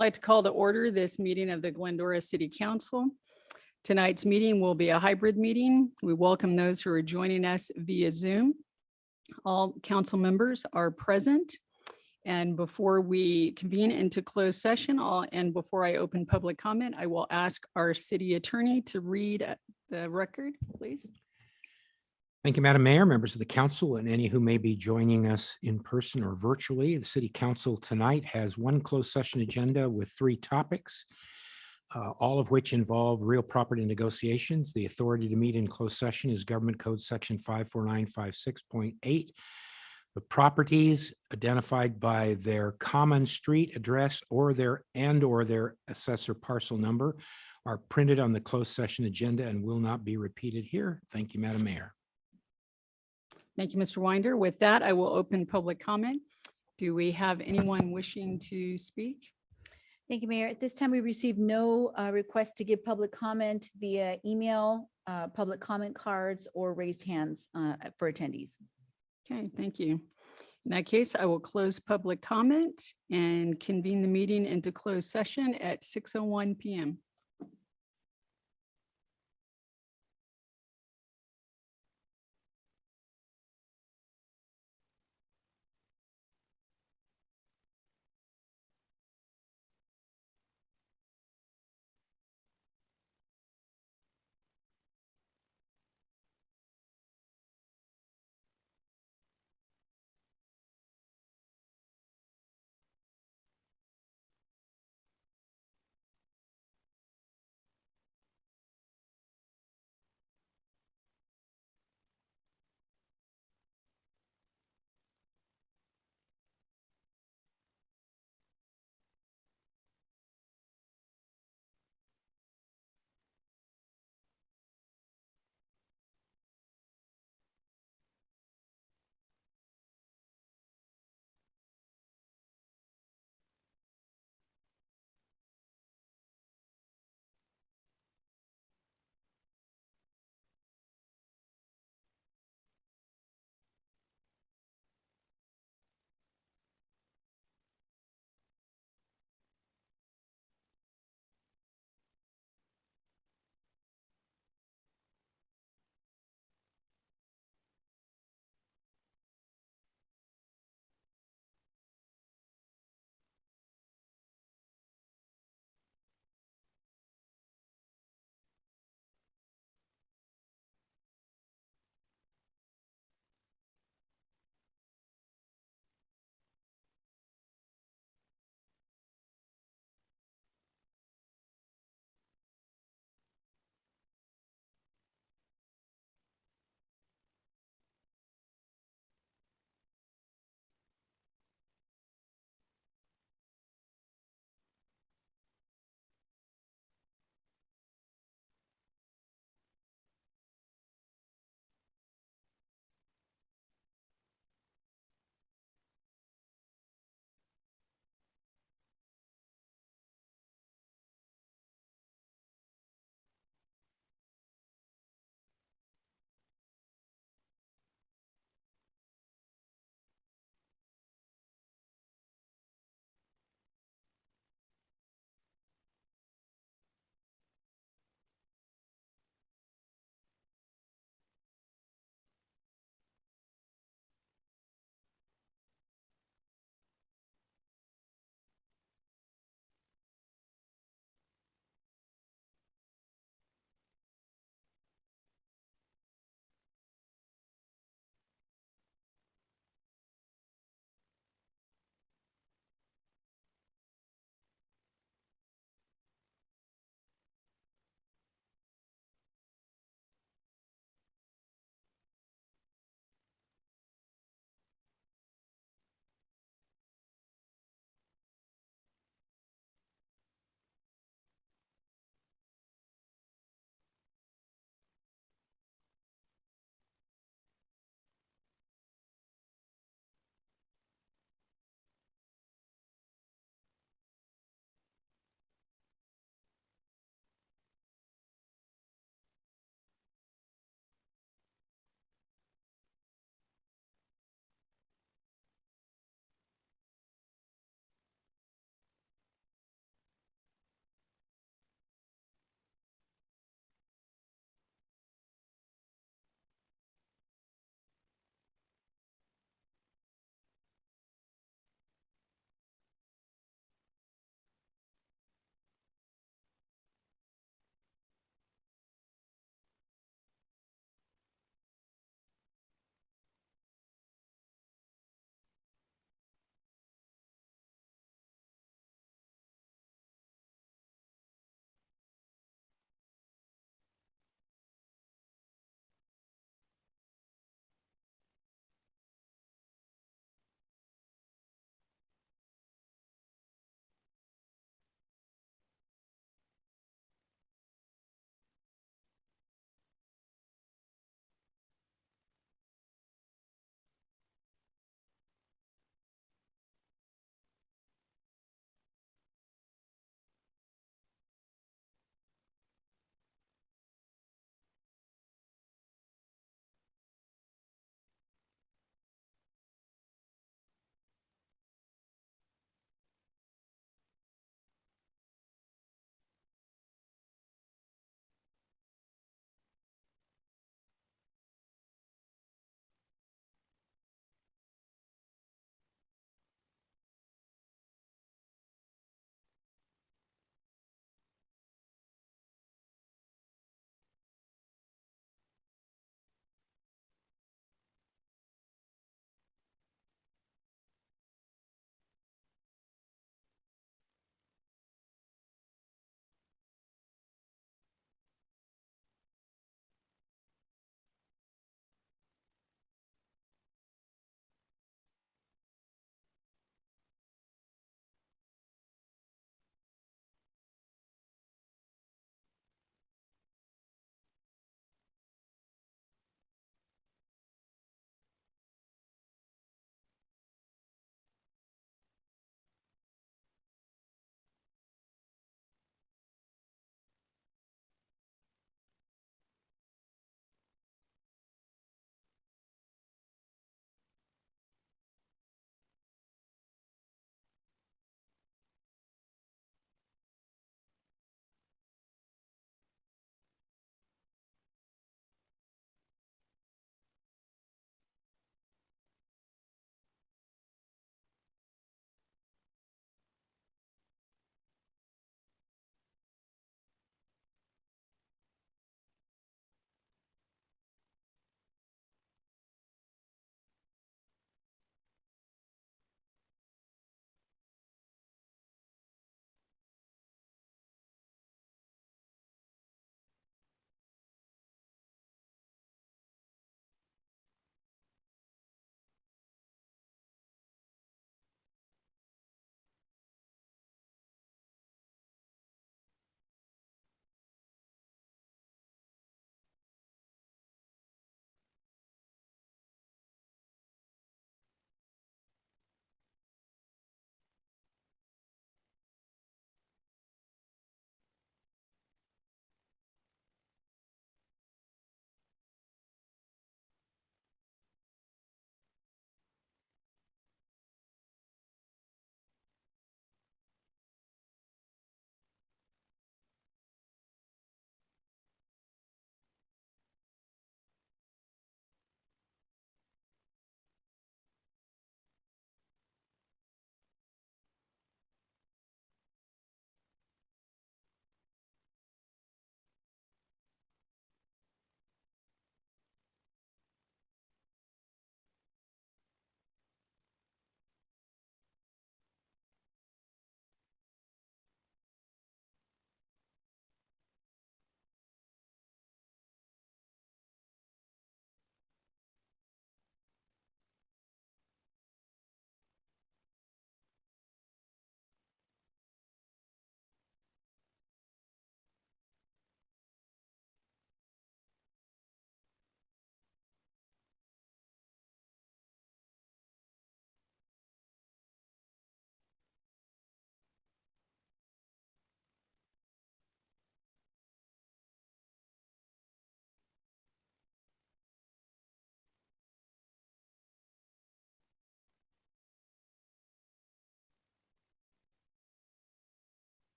I'd like to call to order this meeting of the Glendora City Council. Tonight's meeting will be a hybrid meeting. We welcome those who are joining us via Zoom. All council members are present. And before we convene into closed session, and before I open public comment, I will ask our city attorney to read the record, please. Thank you, Madam Mayor, members of the council, and any who may be joining us in person or virtually. The City Council tonight has one closed session agenda with 3 topics, all of which involve real property negotiations. The authority to meet in closed session is Government Code Section 54956.8. The properties identified by their common street address or their assessor parcel number are printed on the closed session agenda and will not be repeated here. Thank you, Madam Mayor. Thank you, Mr. Winder. With that, I will open public comment. Do we have anyone wishing to speak? Thank you, Mayor. At this time, we received no requests to give public comment via email, public comment cards, or raised hands for attendees. Okay, thank you. In that case, I will close public comment and convene the meeting into closed session at 6:01 p.m.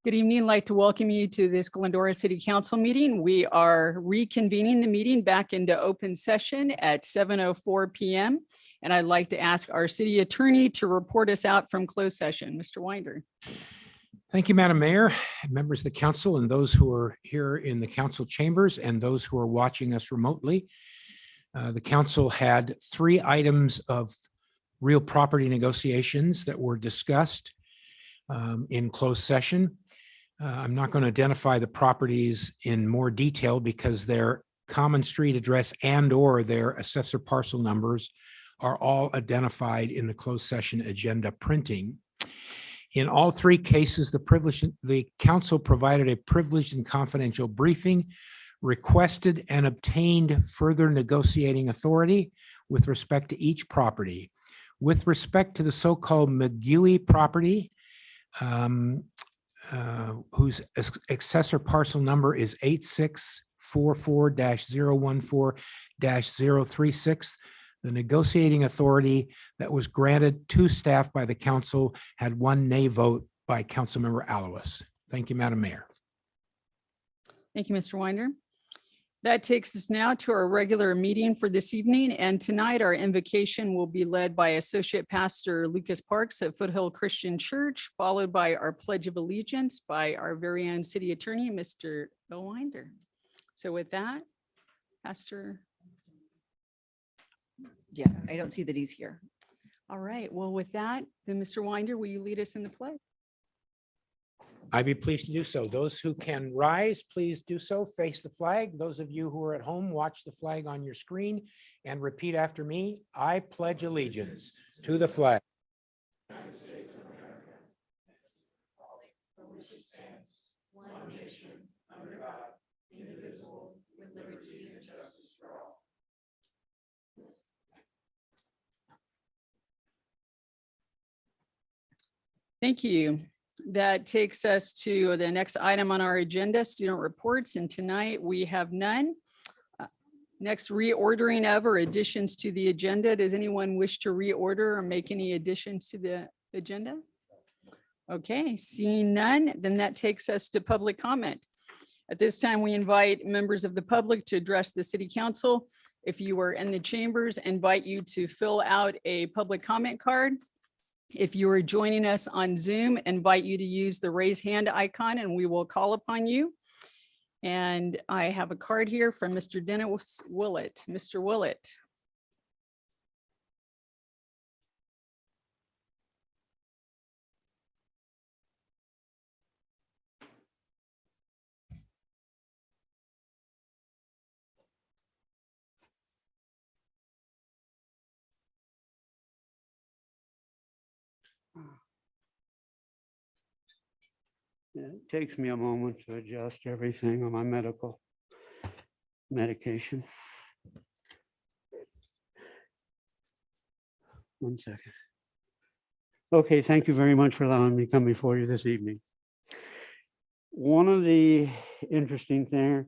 Good evening. I'd like to welcome you to this Glendora City Council meeting. We are reconvening the meeting back into open session at 7:04 PM. And I'd like to ask our city attorney to report us out from closed session. Mr. Winder. Thank you, Madam Mayor, members of the council, and those who are here in the council chambers and those who are watching us remotely. The council had 3 items of real property negotiations that were discussed in closed session. I'm not going to identify the properties in more detail because their common street address and/or their assessor parcel numbers are all identified in the closed session agenda printing. In all 3 cases, the council provided a privileged and confidential briefing, requested and obtained further negotiating authority with respect to each property. With respect to the so-called McGuey property, whose accessor parcel number is 8644-014-036. The negotiating authority that was granted to staff by the council had 1 nay vote by Councilmember Alowis. Thank you, Madam Mayor. Thank you, Mr. Winder. That takes us now to our regular meeting for this evening. And tonight our invocation will be led by Associate Pastor Lucas Parks at Foothill Christian Church, followed by our Pledge of Allegiance by our very own city attorney, Mr. Bill Winder. So with that, Pastor. Yeah, I don't see that he's here. All right. Well, with that, then Mr. Winder, will you lead us in the pledge? I'd be pleased to do so. Those who can rise, please do so. Face the flag. Those of you who are at home, watch the flag on your screen and repeat after me. I pledge allegiance to the flag. United States of America, for which it stands, one nation, under God, indivisible, with liberty and justice for all. Thank you. That takes us to the next item on our agenda, student reports, and tonight we have none. Next, reordering of or additions to the agenda. Does anyone wish to reorder or make any additions to the agenda? Okay, seeing none, then that takes us to public comment. At this time, we invite members of the public to address the city council. If you are in the chambers, invite you to fill out a public comment card. If you are joining us on Zoom, invite you to use the raise hand icon and we will call upon you. And I have a card here from Mr. Dennis Willett. Mr. Willett. It takes me a moment to adjust everything on my medical medication. 1 second. Okay, thank you very much for allowing me to come before you this evening. One of the interesting things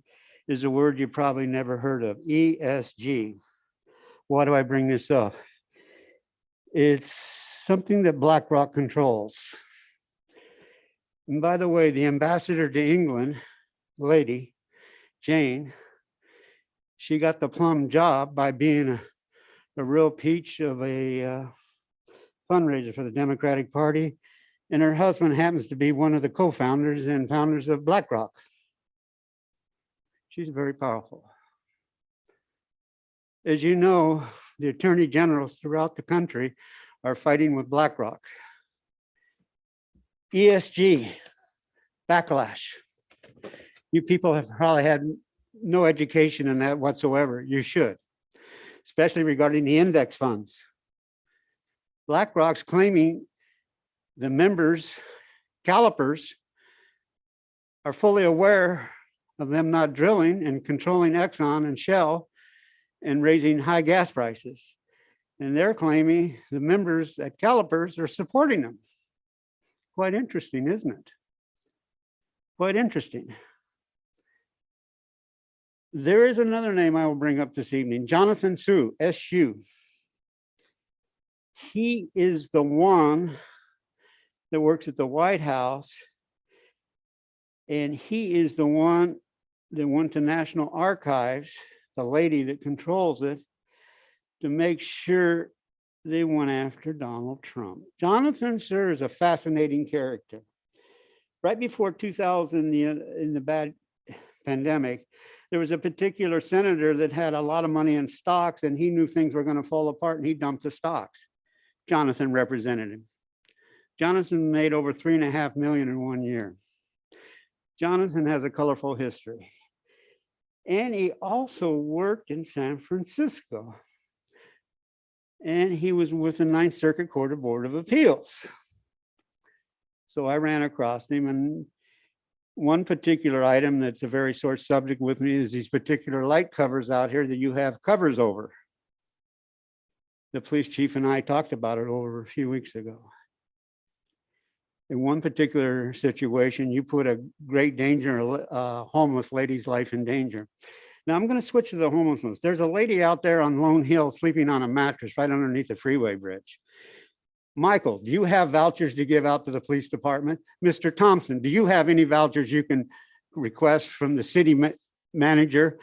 is a word you probably never heard of, ESG. Why do I bring this up? It's something that BlackRock controls. And by the way, the ambassador to England, lady, Jane, she got the plum job by being a real peach of a fundraiser for the Democratic Party. And her husband happens to be one of the co-founders and founders of BlackRock. She's very powerful. As you know, the attorney generals throughout the country are fighting with BlackRock. ESG, backlash. You people have probably had no education in that whatsoever. You should, especially regarding the index funds. BlackRock's claiming the members, CalPERS, are fully aware of them not drilling and controlling Exxon and Shell and raising high gas prices. And they're claiming the members at CalPERS are supporting them. Quite interesting, isn't it? Quite interesting. There is another name I will bring up this evening, Jonathan Su, SU. He is the one that works at the White House And he is the one that went to National Archives, the lady that controls it, to make sure they went after Donald Trump. Jonathan, sir, is a fascinating character. Right before 2000, in the bad pandemic, there was a particular senator that had a lot of money in stocks, and he knew things were going to fall apart, and he dumped the stocks. Jonathan represented him. Jonathan made over 3.5 million in 1 year. Jonathan has a colorful history. And he also worked in San Francisco. And he was with the Ninth Circuit Court of Board of Appeals. So I ran across him, and one particular item that's a very sore subject with me is these particular light covers out here that you have covers over. The police chief and I talked about it over a few weeks ago. In one particular situation, you put a great danger, a homeless lady's life in danger. Now I'm going to switch to the homelessness. There's a lady out there on Lone Hill sleeping on a mattress right underneath the freeway bridge. Michael, do you have vouchers to give out to the police department? Mr. Thompson, do you have any vouchers you can request from the city manager?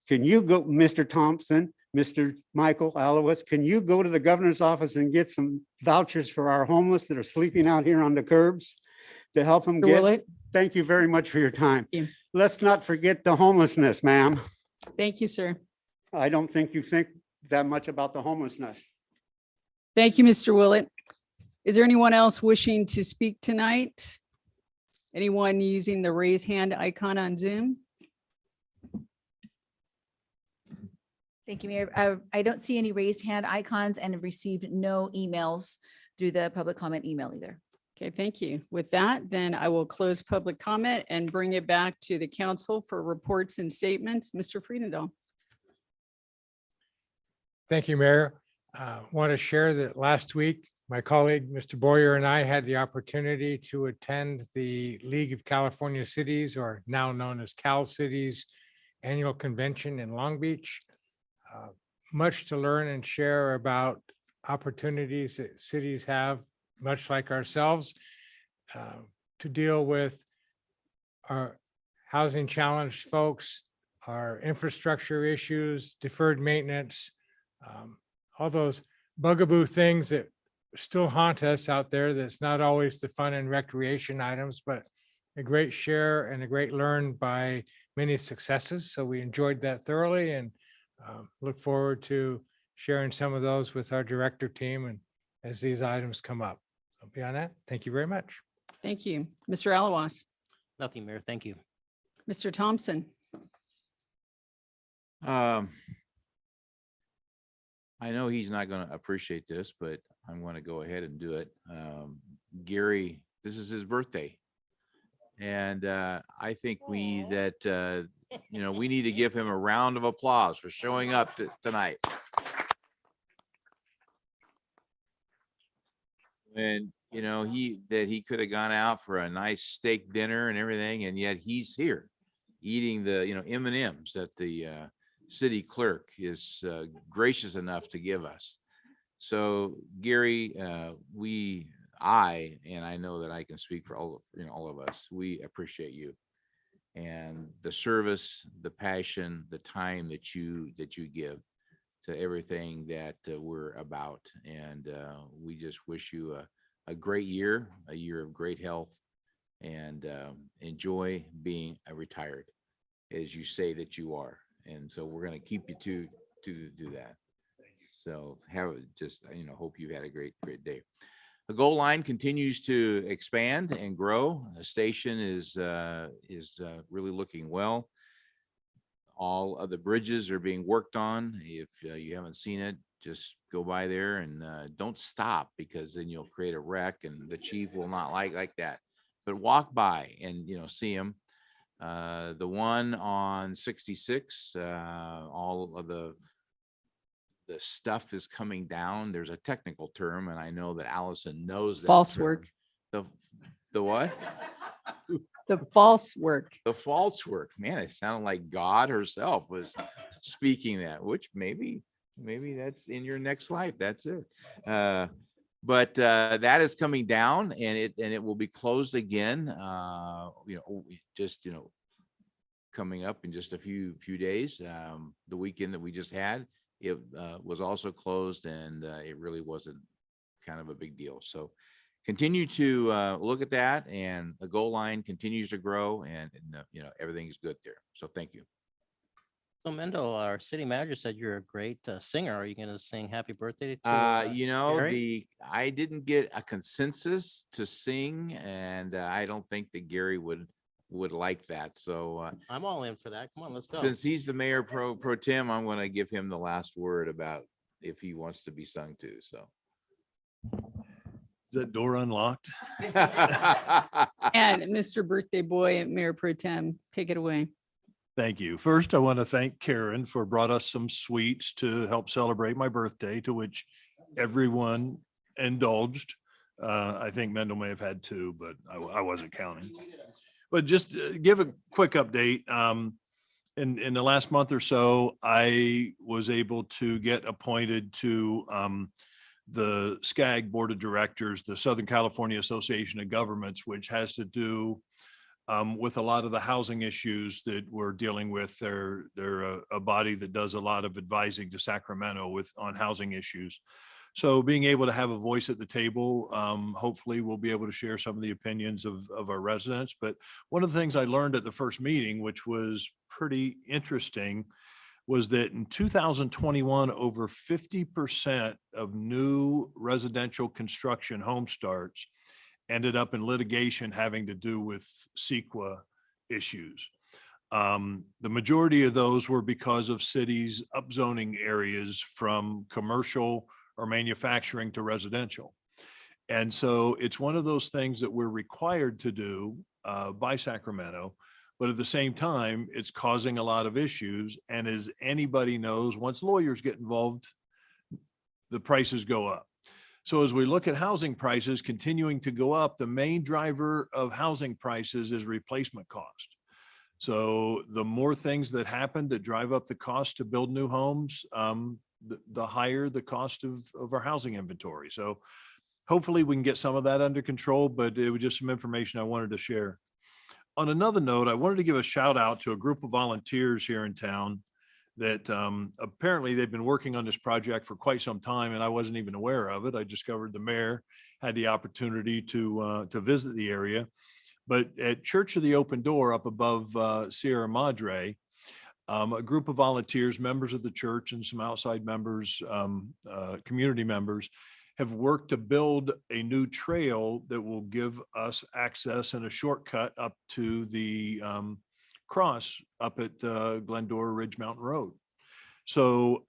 Can you go, Mr. Thompson, Mr. Michael Alowitz, can you go to the governor's office and get some vouchers for our homeless that are sleeping out here on the curbs to help them Mr. get? Willett, Thank you very much for your time. Thank you. Let's not forget the homelessness, ma'am. thank you, sir. I don't think you think that much about the homelessness. Thank you, Mr. Willett. Is there anyone else wishing to speak tonight? Anyone using the raise hand icon on Zoom? Thank you, Mayor. I don't see any raised hand icons and have received no emails through the public comment email either. Okay, thank you. With that, then I will close public comment and bring it back to the council for reports and statements. Mr. Friedendahl. Thank you, Mayor. Want to share that last week, my colleague, Mr. Boyer, and I had the opportunity to attend the League of California Cities, or now known as Cal Cities, annual convention in Long Beach. Much to learn and share about opportunities that cities have, much like ourselves, to deal with our housing challenged folks, our infrastructure issues, deferred maintenance, all those bugaboo things that still haunt us out there. That's not always the fun and recreation items, but a great share and a great learn by many successes. So we enjoyed that thoroughly, and look forward to sharing some of those with our director team and as these items come up. So beyond that, thank you very much. Thank you. Mr. Alawas. Nothing, Mayor. Thank you. Mr. Thompson. I know he's not going to appreciate this, but I'm going to go ahead and do it. Gary, this is his birthday. And I think we need to give him a round of applause for showing up tonight. And, he could have gone out for a nice steak dinner and everything, and yet he's here eating the, M&Ms that the city clerk is gracious enough to give us. So Gary, I know that I can speak for all of us. We appreciate you and the service, the passion, the time that you give to everything that we're about. And we just wish you a great year, a year of great health, and enjoy being a retired, as you say that you are. And so we're going to keep you to do that. So hope you had a great day. The goal line continues to expand and grow. The station is really looking well. All of the bridges are being worked on. If you haven't seen it, just go by there and don't stop, because then you'll create a wreck, and the chief will not like that. But walk by and see him. The one on 66, all of the stuff is coming down. There's a technical term, and I know that Allison knows that. False term. work. The what? The false work. The false work. Man, it sounded like God herself was speaking that, which maybe that's in your next life. That's it. But that is coming down, and it will be closed again, coming up in just a few days. The weekend that we just had, it was also closed, and it really wasn't kind of a big deal. So continue to look at that, and the goal line continues to grow, and everything is good there. So thank you. So Mendel, our city manager said you're a great singer. Are you going to sing happy birthday to? Gary? I didn't get a consensus to sing, and I don't think that Gary would like that. So I'm all in for that. Come on, let's go. since he's the mayor pro tem, I'm going to give him the last word about if he wants to be sung to. So. Is that door unlocked? And Mr. Birthday Boy, Mayor Pro Tem, take it away. Thank you. First, I want to thank Karen for brought us some sweets to help celebrate my birthday, to which everyone indulged. I think Mendel may have had two, but I wasn't counting. But just give a quick update. In the last month or so, I was able to get appointed to the SCAG Board of Directors, the Southern California Association of Governments, which has to do with a lot of the housing issues that we're dealing with. They're a body that does a lot of advising to Sacramento on housing issues. So being able to have a voice at the table, hopefully we'll be able to share some of the opinions of our residents. But one of the things I learned at the first meeting, which was pretty interesting, was that in 2021, over 50% of new residential construction home starts ended up in litigation having to do with CEQA issues. The majority of those were because of cities upzoning areas from commercial or manufacturing to residential. And so it's one of those things that we're required to do by Sacramento, but at the same time, it's causing a lot of issues. And as anybody knows, once lawyers get involved, the prices go up. So as we look at housing prices continuing to go up, the main driver of housing prices is replacement cost. So the more things that happen that drive up the cost to build new homes, the higher the cost of our housing inventory. So hopefully we can get some of that under control, but it was just some information I wanted to share. On another note, I wanted to give a shout out to a group of volunteers here in town that apparently they've been working on this project for quite some time, and I wasn't even aware of it. I discovered the mayor had the opportunity to visit the area. But at Church of the Open Door up above Sierra Madre, a group of volunteers, members of the church and some outside members, community members, have worked to build a new trail that will give us access and a shortcut up to the cross up at Glendora Ridge Mountain Road. So,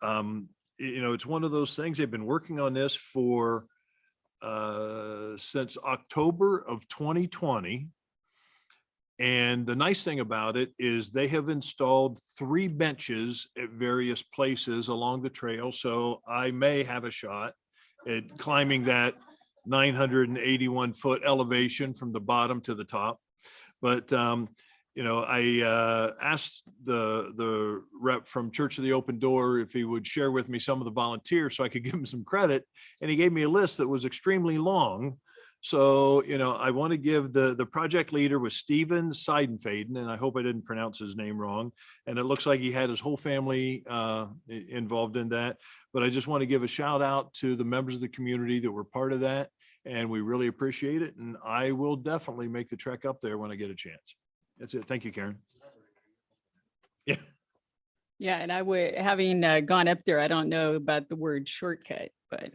it's one of those things. They've been working on this for since October of 2020. And the nice thing about it is they have installed 3 benches at various places along the trail. So I may have a shot at climbing that 981-foot elevation from the bottom to the top. But, I asked the rep from Church of the Open Door if he would share with me some of the volunteers so I could give him some credit. And he gave me a list that was extremely long. So, I want to give the project leader was Steven Seidenfaden, and I hope I didn't pronounce his name wrong. And it looks like he had his whole family involved in that. But I just want to give a shout out to the members of the community that were part of that. And we really appreciate it. And I will definitely make the trek up there when I get a chance. That's it. Thank you, Karen. Yeah. Yeah, and I would, having gone up there, I don't know about the word shortcut, but.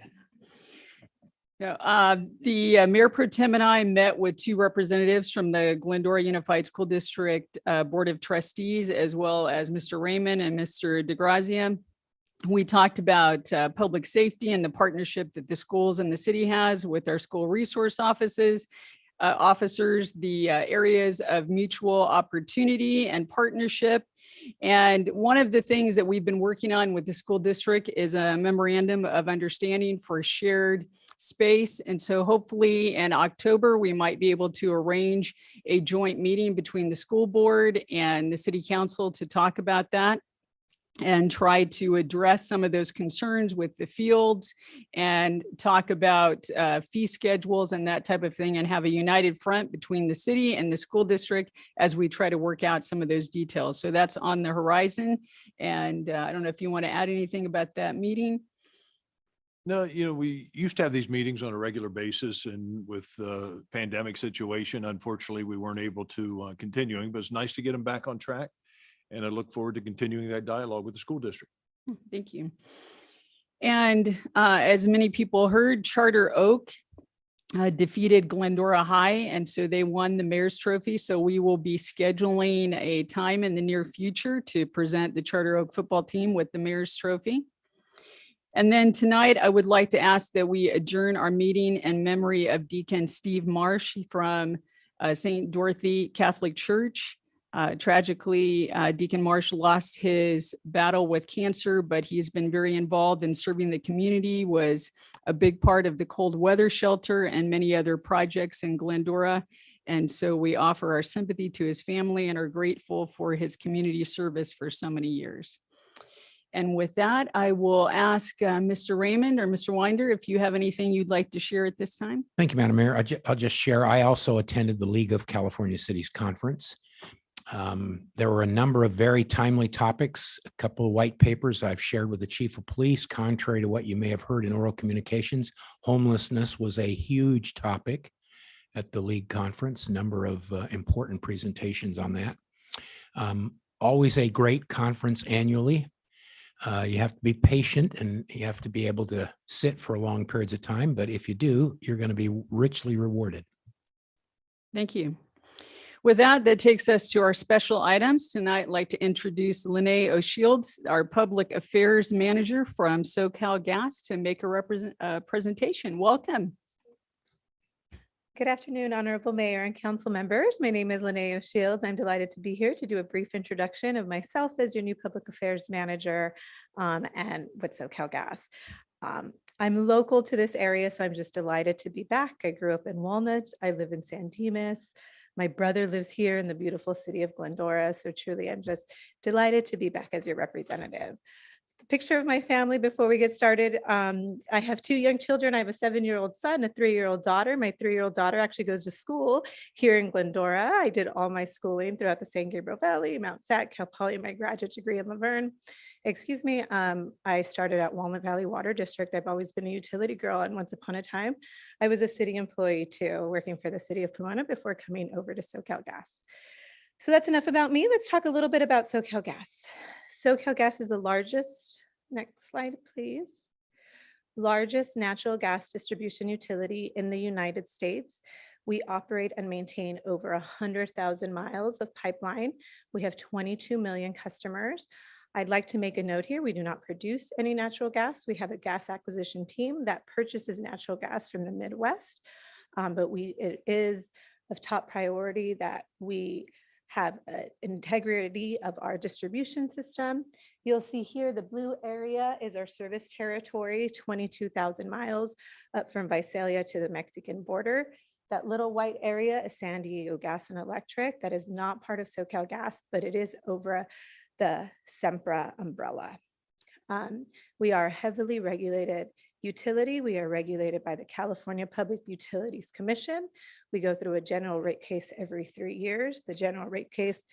The Mayor Pro Tem and I met with 2 representatives from the Glendora Unified School District Board of Trustees, as well as Mr. Raymond and Mr. DeGrazia. We talked about public safety and the partnership that the schools and the city has with our school resource officers, the areas of mutual opportunity and partnership. And one of the things that we've been working on with the school district is a memorandum of understanding for shared space. And so hopefully in October, we might be able to arrange a joint meeting between the school board and the city council to talk about that. and try to address some of those concerns with the fields and talk about fee schedules and that type of thing, and have a united front between the city and the school district as we try to work out some of those details. So that's on the horizon. And I don't know if you want to add anything about that meeting. No, we used to have these meetings on a regular basis, and with the pandemic situation, unfortunately, we weren't able to continuing, but it's nice to get them back on track. And I look forward to continuing that dialogue with the school district. Thank you. And as many people heard, Charter Oak defeated Glendora High, and so they won the Mayor's Trophy. So we will be scheduling a time in the near future to present the Charter Oak football team with the Mayor's Trophy. And then tonight, I would like to ask that we adjourn our meeting in memory of Deacon Steve Marsh from St. Dorothy Catholic Church. Tragically, Deacon Marsh lost his battle with cancer, but he's been very involved in serving the community, was a big part of the cold weather shelter and many other projects in Glendora. And so we offer our sympathy to his family and are grateful for his community service for so many years. And with that, I will ask Mr. Raymond or Mr. Winder if you have anything you'd like to share at this time. Thank you, Madam Mayor. I'll just share, I also attended the League of California Cities Conference. There were a number of very timely topics, a couple of white papers I've shared with the chief of police. Contrary to what you may have heard in oral communications, homelessness was a huge topic at the League conference, number of important presentations on that. Always a great conference annually. You have to be patient and you have to be able to sit for long periods of time, but if you do, you're going to be richly rewarded. Thank you. With that, that takes us to our special items. Tonight, I'd like to introduce Lene O'Shields, our Public Affairs Manager from SoCal Gas, to make a presentation. Welcome. Good afternoon, Honorable Mayor and Council members. My name is Lene O'Shields. I'm delighted to be here to do a brief introduction of myself as your new Public Affairs Manager and with SoCal Gas. I'm local to this area, so I'm just delighted to be back. I grew up in Walnut. I live in San Dimas. My brother lives here in the beautiful city of Glendora. So truly, I'm just delighted to be back as your representative. The picture of my family before we get started. I have two young children. I have a 7-year-old son, a 3-year-old daughter. My 3-year-old daughter actually goes to school here in Glendora. I did all my schooling throughout the San Gabriel Valley, Mount Sat, Cal Poly, my graduate degree in Laverne. Excuse me, I started at Walnut Valley Water District. I've always been a utility girl, and once upon a time, I was a city employee too, working for the city of Pomona before coming over to SoCal Gas. So that's enough about me. Let's talk a little bit about SoCal Gas. SoCal Gas is the largest, next slide, please, largest natural gas distribution utility in the United States. We operate and maintain over 100,000 miles of pipeline. We have 22 million customers. I'd like to make a note here. We do not produce any natural gas. We have a gas acquisition team that purchases natural gas from the Midwest, but it is of top priority that we have integrity of our distribution system. You'll see here the blue area is our service territory, 22,000 miles up from Visalia to the Mexican border. That little white area is San Diego Gas and Electric. That is not part of SoCal Gas, but it is over the Sempra umbrella. We are a heavily regulated utility. We are regulated by the California Public Utilities Commission. We go through a general rate case every 3 years. The general rate case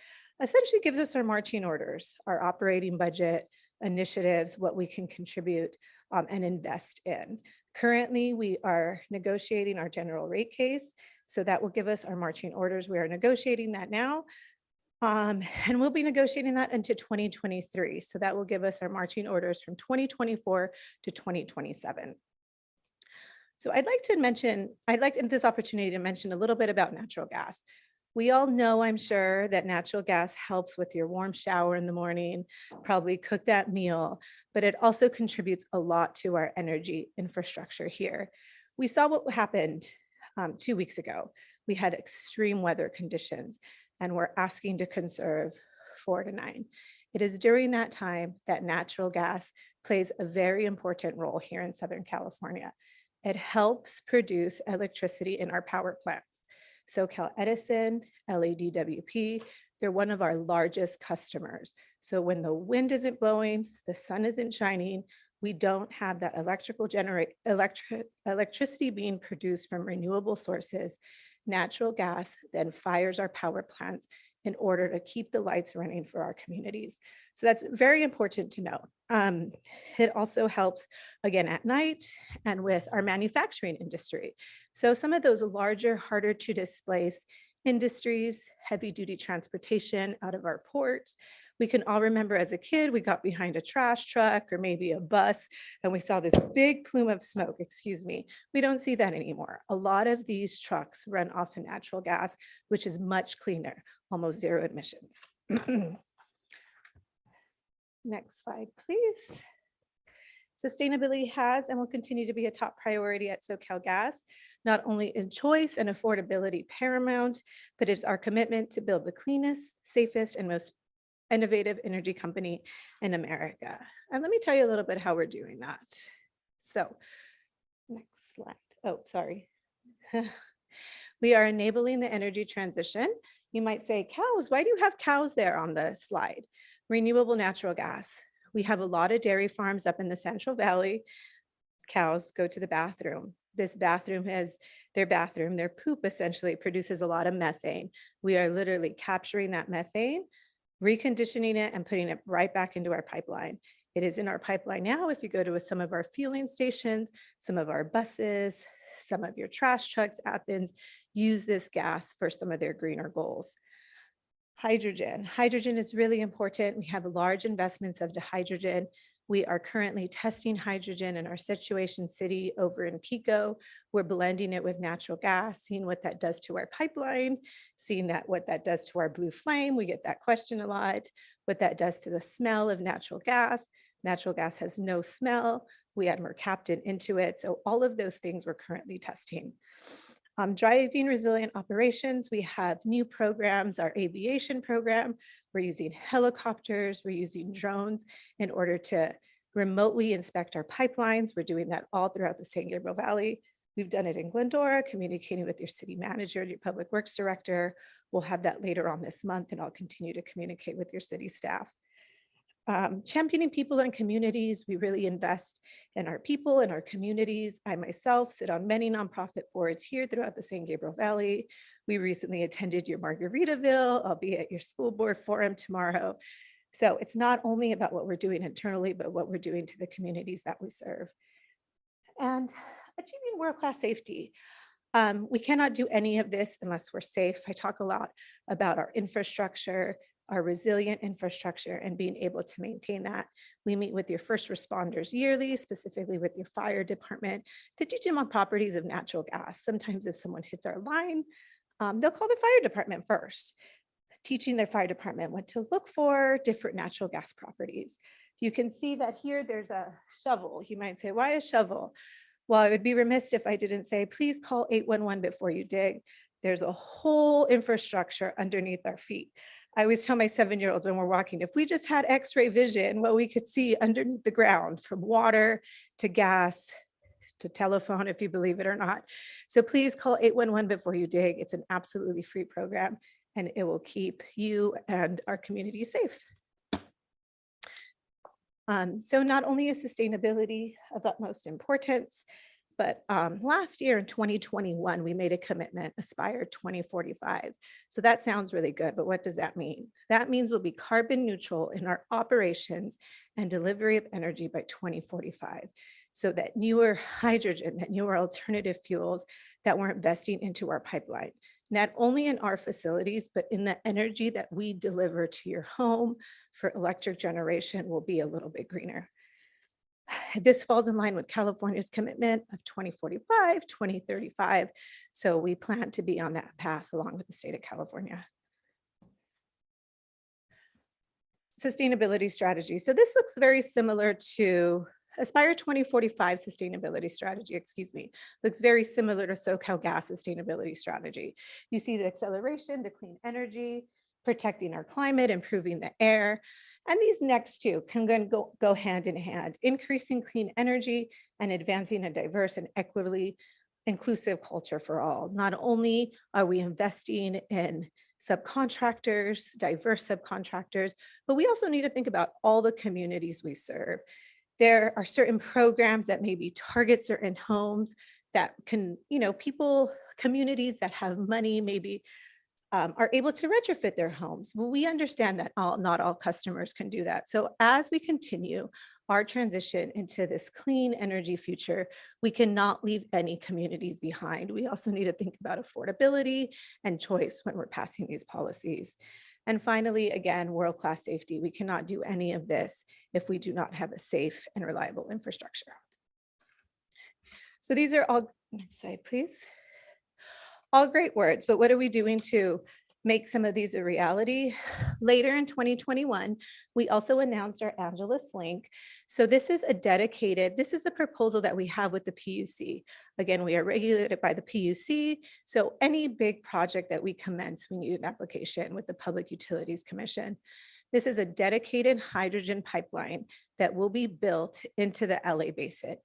essentially gives us our marching orders, our operating budget, initiatives, what we can contribute and invest in. Currently, we are negotiating our general rate case, so that will give us our marching orders. We are negotiating that now. And we'll be negotiating that into 2023. So that will give us our marching orders from 2024 to 2027. So I'd like in this opportunity to mention a little bit about natural gas. We all know, I'm sure, that natural gas helps with your warm shower in the morning, probably cook that meal, but it also contributes a lot to our energy infrastructure here. We saw what happened 2 weeks ago. We had extreme weather conditions, and we're asking to conserve 4 to 9. It is during that time that natural gas plays a very important role here in Southern California. It helps produce electricity in our power plants. SoCal Edison, LADWP, They're one of our largest customers. So when the wind isn't blowing, the sun isn't shining, we don't have that electricity being produced from renewable sources, natural gas then fires our power plants in order to keep the lights running for our communities. So that's very important to know. It also helps, again, at night and with our manufacturing industry. So some of those larger, harder to displace industries, heavy duty transportation out of our ports. We can all remember as a kid, we got behind a trash truck or maybe a bus and we saw this big plume of smoke, excuse me. We don't see that anymore. A lot of these trucks run off of natural gas, which is much cleaner, almost zero emissions. Next slide, please. Sustainability has and will continue to be a top priority at SoCalGas, not only in choice and affordability paramount, but it's our commitment to build the cleanest, safest, and most innovative energy company in America. And let me tell you a little bit how we're doing that. So next slide. Oh, sorry. We are enabling the energy transition. You might say, cows, why do you have cows there on the slide? Renewable natural gas. We have a lot of dairy farms up in the Central Valley. Cows go to the bathroom. This bathroom is their bathroom. Their poop essentially produces a lot of methane. We are literally capturing that methane, reconditioning it, and putting it right back into our pipeline. It is in our pipeline now. If you go to some of our fueling stations, some of our buses, some of your trash trucks, Athens, use this gas for some of their greener goals. Hydrogen. Hydrogen is really important. We have large investments of the hydrogen. We are currently testing hydrogen in our Situation City over in Pico. We're blending it with natural gas, seeing what that does to our pipeline, seeing what that does to our blue flame. We get that question a lot, what that does to the smell of natural gas. Natural gas has no smell. We add mercaptan into it. So all of those things we're currently testing. Driving resilient operations, we have new programs, our aviation program. We're using helicopters, we're using drones in order to remotely inspect our pipelines. We're doing that all throughout the San Gabriel Valley. We've done it in Glendora, communicating with your city manager, your public works director. We'll have that later on this month, and I'll continue to communicate with your city staff. Championing people and communities, we really invest in our people and our communities. I myself sit on many nonprofit boards here throughout the San Gabriel Valley. We recently attended your Margaritaville. I'll be at your school board forum tomorrow. So it's not only about what we're doing internally, but what we're doing to the communities that we serve. And achieving world-class safety. We cannot do any of this unless we're safe. I talk a lot about our infrastructure, our resilient infrastructure, and being able to maintain that. We meet with your first responders yearly, specifically with your fire department, to teach them on properties of natural gas. Sometimes if someone hits our line, they'll call the fire department first, teaching their fire department what to look for, different natural gas properties. You can see that here there's a shovel. You might say, why a shovel? Well, I would be remiss if I didn't say, please call 811 before you dig. There's a whole infrastructure underneath our feet. I always tell my 7-year-olds when we're walking, if we just had X-ray vision, what we could see underneath the ground, from water to gas to telephone, if you believe it or not. So please call 811 before you dig. It's an absolutely free program, and it will keep you and our community safe. So not only is sustainability of utmost importance, but last year in 2021, we made a commitment, Aspire 2045. So that sounds really good, but what does that mean? That means we'll be carbon neutral in our operations and delivery of energy by 2045. So that newer hydrogen, that newer alternative fuels that we're investing into our pipeline, not only in our facilities, but in the energy that we deliver to your home for electric generation will be a little bit greener. This falls in line with California's commitment of 2045, 2035. So we plan to be on that path along with the state of California. Sustainability strategy. So this looks very similar to Aspire 2045 sustainability strategy, looks very similar to SoCalGas sustainability strategy. You see the acceleration to clean energy, protecting our climate, improving the air. And these next two can go hand in hand, increasing clean energy and advancing a diverse and equitably inclusive culture for all. Not only are we investing in subcontractors, diverse subcontractors, but we also need to think about all the communities we serve. There are certain programs that maybe target certain homes that can, people, communities that have money, maybe are able to retrofit their homes. Well, we understand that not all customers can do that. So as we continue our transition into this clean energy future, we cannot leave any communities behind. We also need to think about affordability and choice when we're passing these policies. And finally, again, world-class safety. We cannot do any of this if we do not have a safe and reliable infrastructure. So these are all, next slide, please. All great words, but what are we doing to make some of these a reality? Later in 2021, we also announced our Angelus Link. So this is a proposal that we have with the PUC. Again, we are regulated by the PUC. So any big project that we commence, we need an application with the Public Utilities Commission. This is a dedicated hydrogen pipeline that will be built into the LA Basin.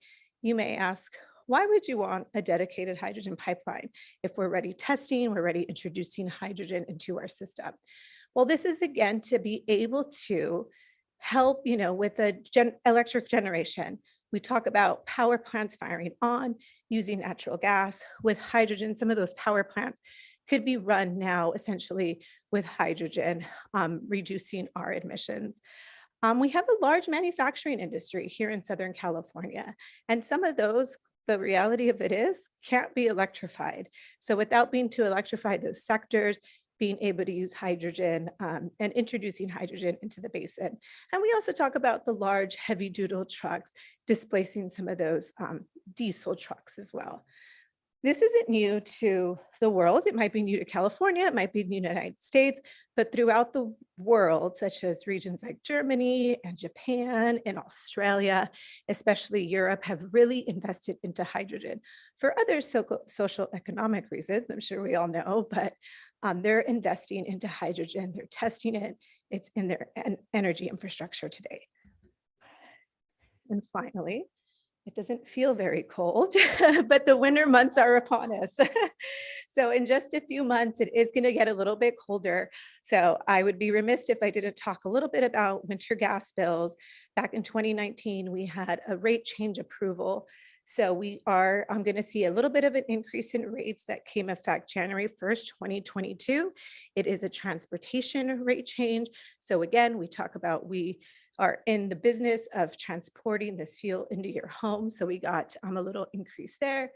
You may ask, why would you want a dedicated hydrogen pipeline if we're already testing, we're already introducing hydrogen into our system? Well, this is again to be able to help, with the electric generation. We talk about power plants firing on using natural gas with hydrogen. Some of those power plants could be run now essentially with hydrogen, reducing our emissions. We have a large manufacturing industry here in Southern California, and some of those, the reality of it is, can't be electrified. So without being to electrify those sectors, being able to use hydrogen and introducing hydrogen into the basin. And we also talk about the large heavy duty trucks displacing some of those diesel trucks as well. This isn't new to the world. It might be new to California, it might be new to the United States, but throughout the world, such as regions like Germany and Japan and Australia, especially Europe, have really invested into hydrogen for other social economic reasons, I'm sure we all know, but they're investing into hydrogen, they're testing it, it's in their energy infrastructure today. And finally, it doesn't feel very cold, but the winter months are upon us. So in just a few months, it is going to get a little bit colder. So I would be remiss if I didn't talk a little bit about winter gas bills. Back in 2019, we had a rate change approval. So I'm going to see a little bit of an increase in rates that came effect January 1st, 2022. It is a transportation rate change. So again, we talk about we are in the business of transporting this fuel into your home. So we got a little increase there.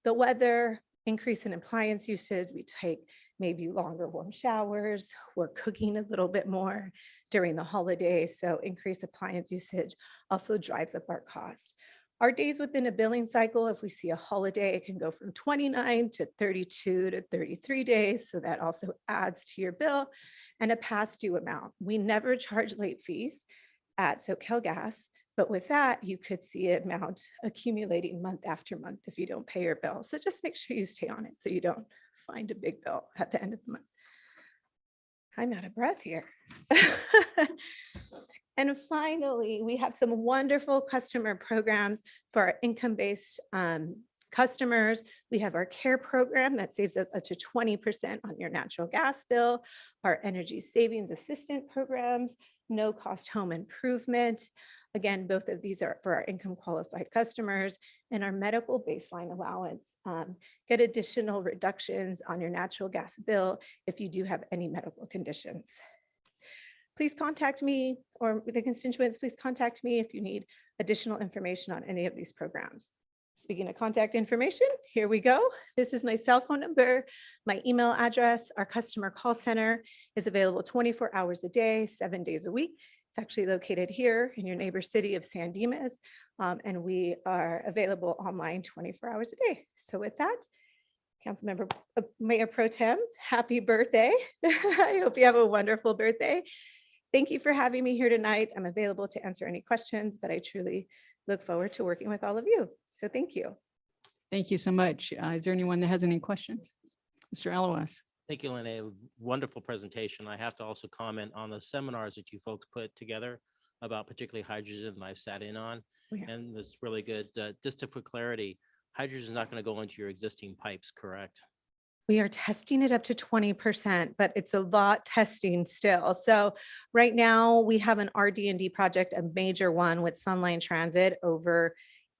The weather, increase in appliance usage, we take maybe longer warm showers, we're cooking a little bit more during the holidays. So increased appliance usage also drives up our cost. Our days within a billing cycle, if we see a holiday, it can go from 29 to 32 to 33 days. So that also adds to your bill. And a past due amount. We never charge late fees at SoCalGas, but with that, you could see an amount accumulating month after month if you don't pay your bill. So just make sure you stay on it so you don't find a big bill at the end of the month. I'm out of breath here. And finally, we have some wonderful customer programs for our income-based customers. We have our CARE program that saves us up to 20% on your natural gas bill, our energy savings assistant programs, no cost home improvement. Again, both of these are for our income qualified customers, and our medical baseline allowance. Get additional reductions on your natural gas bill if you do have any medical conditions. Please contact me, or the constituents, please contact me if you need additional information on any of these programs. Speaking of contact information, here we go. This is my cell phone number, my email address. Our customer call center is available 24 hours a day, 7 days a week. It's actually located here in your neighbor city of San Dimas, and we are available online 24 hours a day. So with that, Councilmember Mayor Pro Tem, happy birthday. I hope you have a wonderful birthday. Thank you for having me here tonight. I'm available to answer any questions, but I truly look forward to working with all of you. So thank you. Thank you so much. Is there anyone that has any questions? Mr. Alawas. Thank you, Lene. Wonderful presentation. I have to also comment on the seminars that you folks put together about particularly hydrogen that I've sat in on. Yeah. And it's really good. Just for clarity, hydrogen is not going to go into your existing pipes, correct? We are testing it up to 20%, but it's a lot testing still. So right now we have an RD&D project, a major one with Sunline Transit over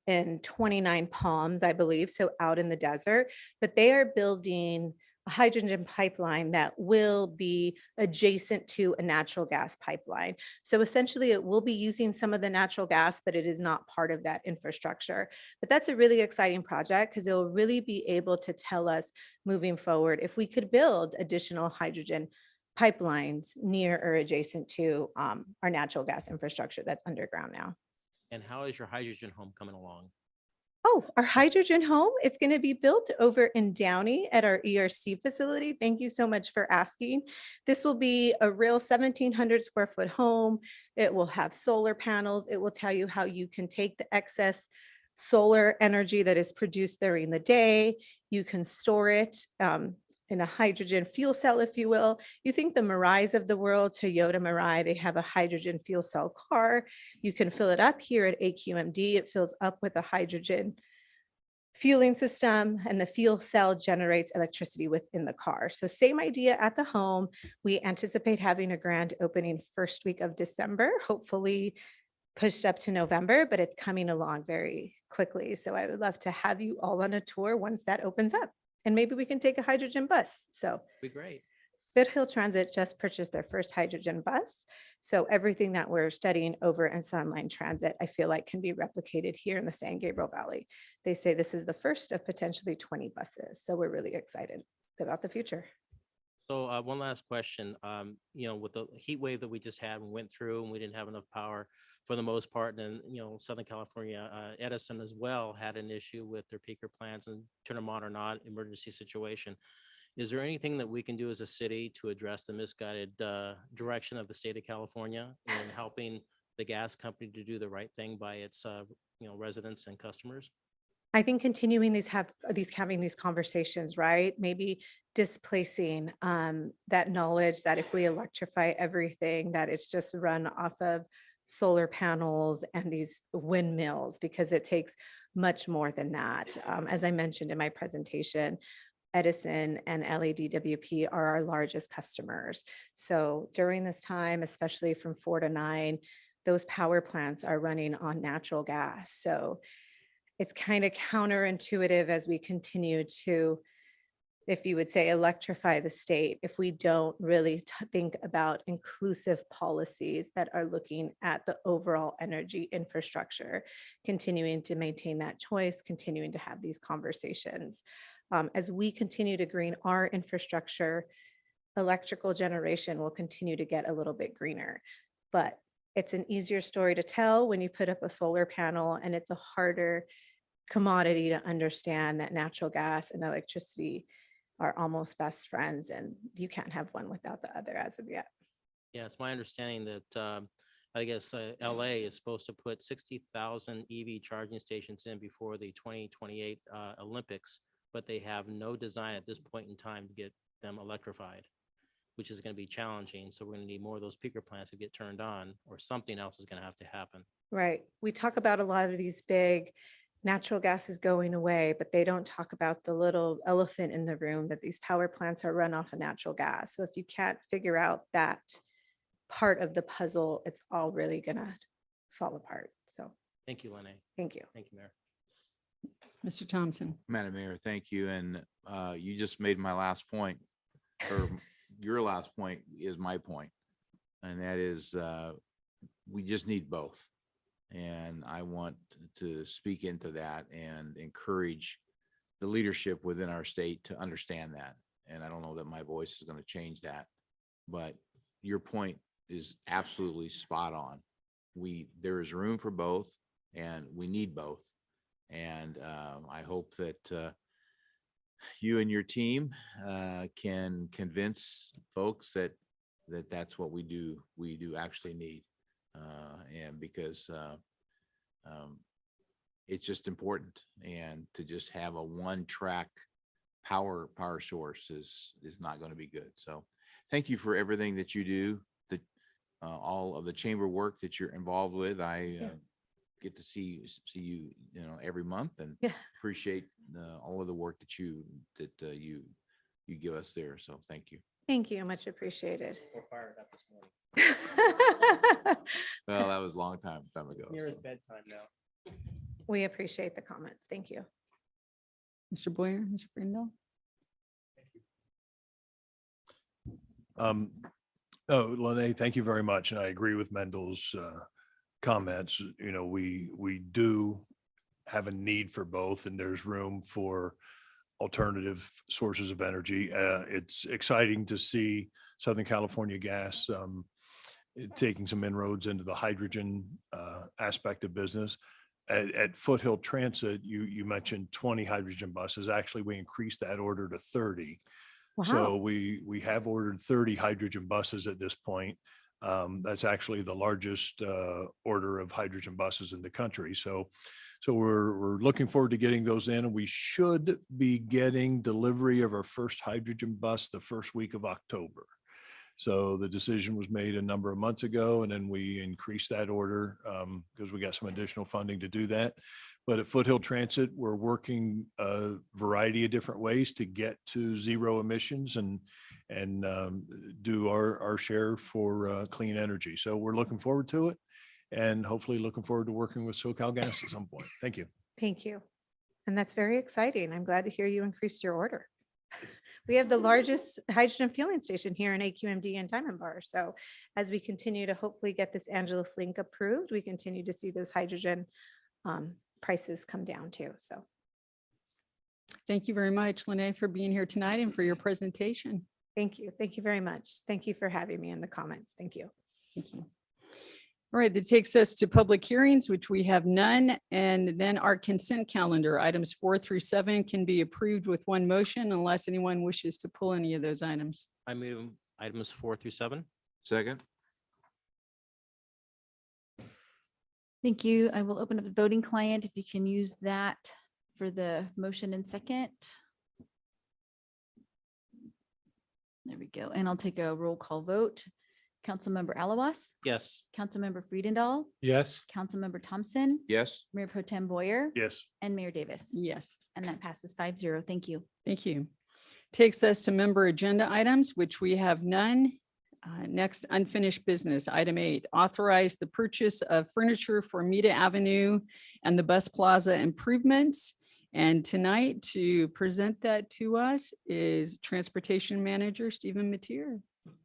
in 29 Palms, I believe, so out in the desert. But they are building a hydrogen pipeline that will be adjacent to a natural gas pipeline. So essentially it will be using some of the natural gas, but it is not part of that infrastructure. But that's a really exciting project because it will really be able to tell us moving forward if we could build additional hydrogen pipelines near or adjacent to our natural gas infrastructure that's underground now. And how is your hydrogen home coming along? Oh, our hydrogen home, it's going to be built over in Downey at our ERC facility. Thank you so much for asking. This will be a real 1,700 square foot home. It will have solar panels. It will tell you how you can take the excess solar energy that is produced during the day. You can store it in a hydrogen fuel cell, if you will. You think the Mirais of the world, Toyota Mirai, they have a hydrogen fuel cell car. You can fill it up here at AQMD. It fills up with a hydrogen fueling system, and the fuel cell generates electricity within the car. So same idea at the home. We anticipate having a grand opening first week of December, hopefully pushed up to November, but it's coming along very quickly. So I would love to have you all on a tour once that opens up. And maybe we can take a hydrogen bus. So Be great. Foothill Transit just purchased their first hydrogen bus. So everything that we're studying over in Sunline Transit, I feel like can be replicated here in the San Gabriel Valley. They say this is the first of potentially 20 buses. So we're really excited about the future. So one last question, with the heat wave that we just had and went through and we didn't have enough power for the most part, and Southern California, Edison as well had an issue with their peaker plants and turn them on or not, emergency situation. Is there anything that we can do as a city to address the misguided direction of the state of California in helping the gas company to do the right thing by its residents and customers? I think continuing having these conversations, right? Maybe displacing that knowledge that if we electrify everything, that it's just run off of solar panels and these windmills, because it takes much more than that. As I mentioned in my presentation, Edison and LADWP are our largest customers. So during this time, especially from 4 to 9, those power plants are running on natural gas. So it's kind of counterintuitive as we continue to, if you would say, electrify the state, if we don't really think about inclusive policies that are looking at the overall energy infrastructure, continuing to maintain that choice, continuing to have these conversations. As we continue to green our infrastructure, electrical generation will continue to get a little bit greener. But it's an easier story to tell when you put up a solar panel, and it's a harder commodity to understand that natural gas and electricity are almost best friends, and you can't have one without the other as of yet. Yeah, it's my understanding that I guess LA is supposed to put 60,000 EV charging stations in before the 2028 Olympics, but they have no design at this point in time to get them electrified, which is going to be challenging. So we're going to need more of those peaker plants to get turned on, or something else is going to have to happen. Right. We talk about a lot of these big natural gas is going away, but they don't talk about the little elephant in the room, that these power plants are run off of natural gas. So if you can't figure out that part of the puzzle, it's all really going to fall apart. So Thank you, Lene. thank you. Thank you, Mayor. Mr. Thompson. Madam Mayor, thank you. And you just made my last point, or your last point is my point. And that is we just need both. And I want to speak into that and encourage the leadership within our state to understand that. And I don't know that my voice is going to change that, but your point is absolutely spot on. There is room for both, and we need both. And I hope that you and your team can convince folks that that's what we do actually need. And because it's just important, and to just have a one-track power source is not going to be good. So thank you for everything that you do, all of the chamber work that you're involved with. I get to see you every month, and appreciate all of the work that you you give us there. So thank you. Thank you, much appreciated. We're fired up this morning. Well, that was a long time ago. Nearest so. bedtime now. We appreciate the comments. Thank you. Mr. Boyer, Mr. Brindle? Oh, Lene, thank you very much. And I agree with Mendel's comments. You know, we do have a need for both, and there's room for alternative sources of energy. It's exciting to see Southern California Gas taking some inroads into the hydrogen aspect of business. At Foothill Transit, you mentioned 20 hydrogen buses. Actually, we increased that order to 30. So Wow. we have ordered 30 hydrogen buses at this point. That's actually the largest order of hydrogen buses in the country. So we're looking forward to getting those in, and we should be getting delivery of our first hydrogen bus the first week of October. So the decision was made a number of months ago, and then we increased that order because we got some additional funding to do that. But at Foothill Transit, we're working a variety of different ways to get to zero emissions and do our share for clean energy. So we're looking forward to it, and hopefully looking forward to working with SoCalGas at some point. Thank you. Thank you. And that's very exciting. I'm glad to hear you increased your order. We have the largest hydrogen fueling station here in AQMD and Diamond Bar. So as we continue to hopefully get this Angeles Link approved, we continue to see those hydrogen prices come down too. So Thank you very much, Lene, for being here tonight and for your presentation. thank you. Thank you very much. Thank you for having me in the comments. Thank you. Thank you. All right, that takes us to public hearings, which we have none. And then our consent calendar, items 4 through 7 can be approved with one motion unless anyone wishes to pull any of those items. I move items 4 through 7. Second. Thank you. I will open up the voting client if you can use that for the motion and second. There we go. And I'll take a roll call vote. Councilmember Alawas, Yes. Councilmember Friedendahl, Yes. Councilmember Thompson, Yes. Mayor Pro Tem Boyer, Yes. and Mayor Davis. Yes, And that passes 5-0. Thank you. thank you. Takes us to member agenda items, which we have none. Next, unfinished business. Item 8, authorize the purchase of furniture for Mita Avenue and the Bus Plaza improvements. And tonight, to present that to us is Transportation Manager Stephen Matier,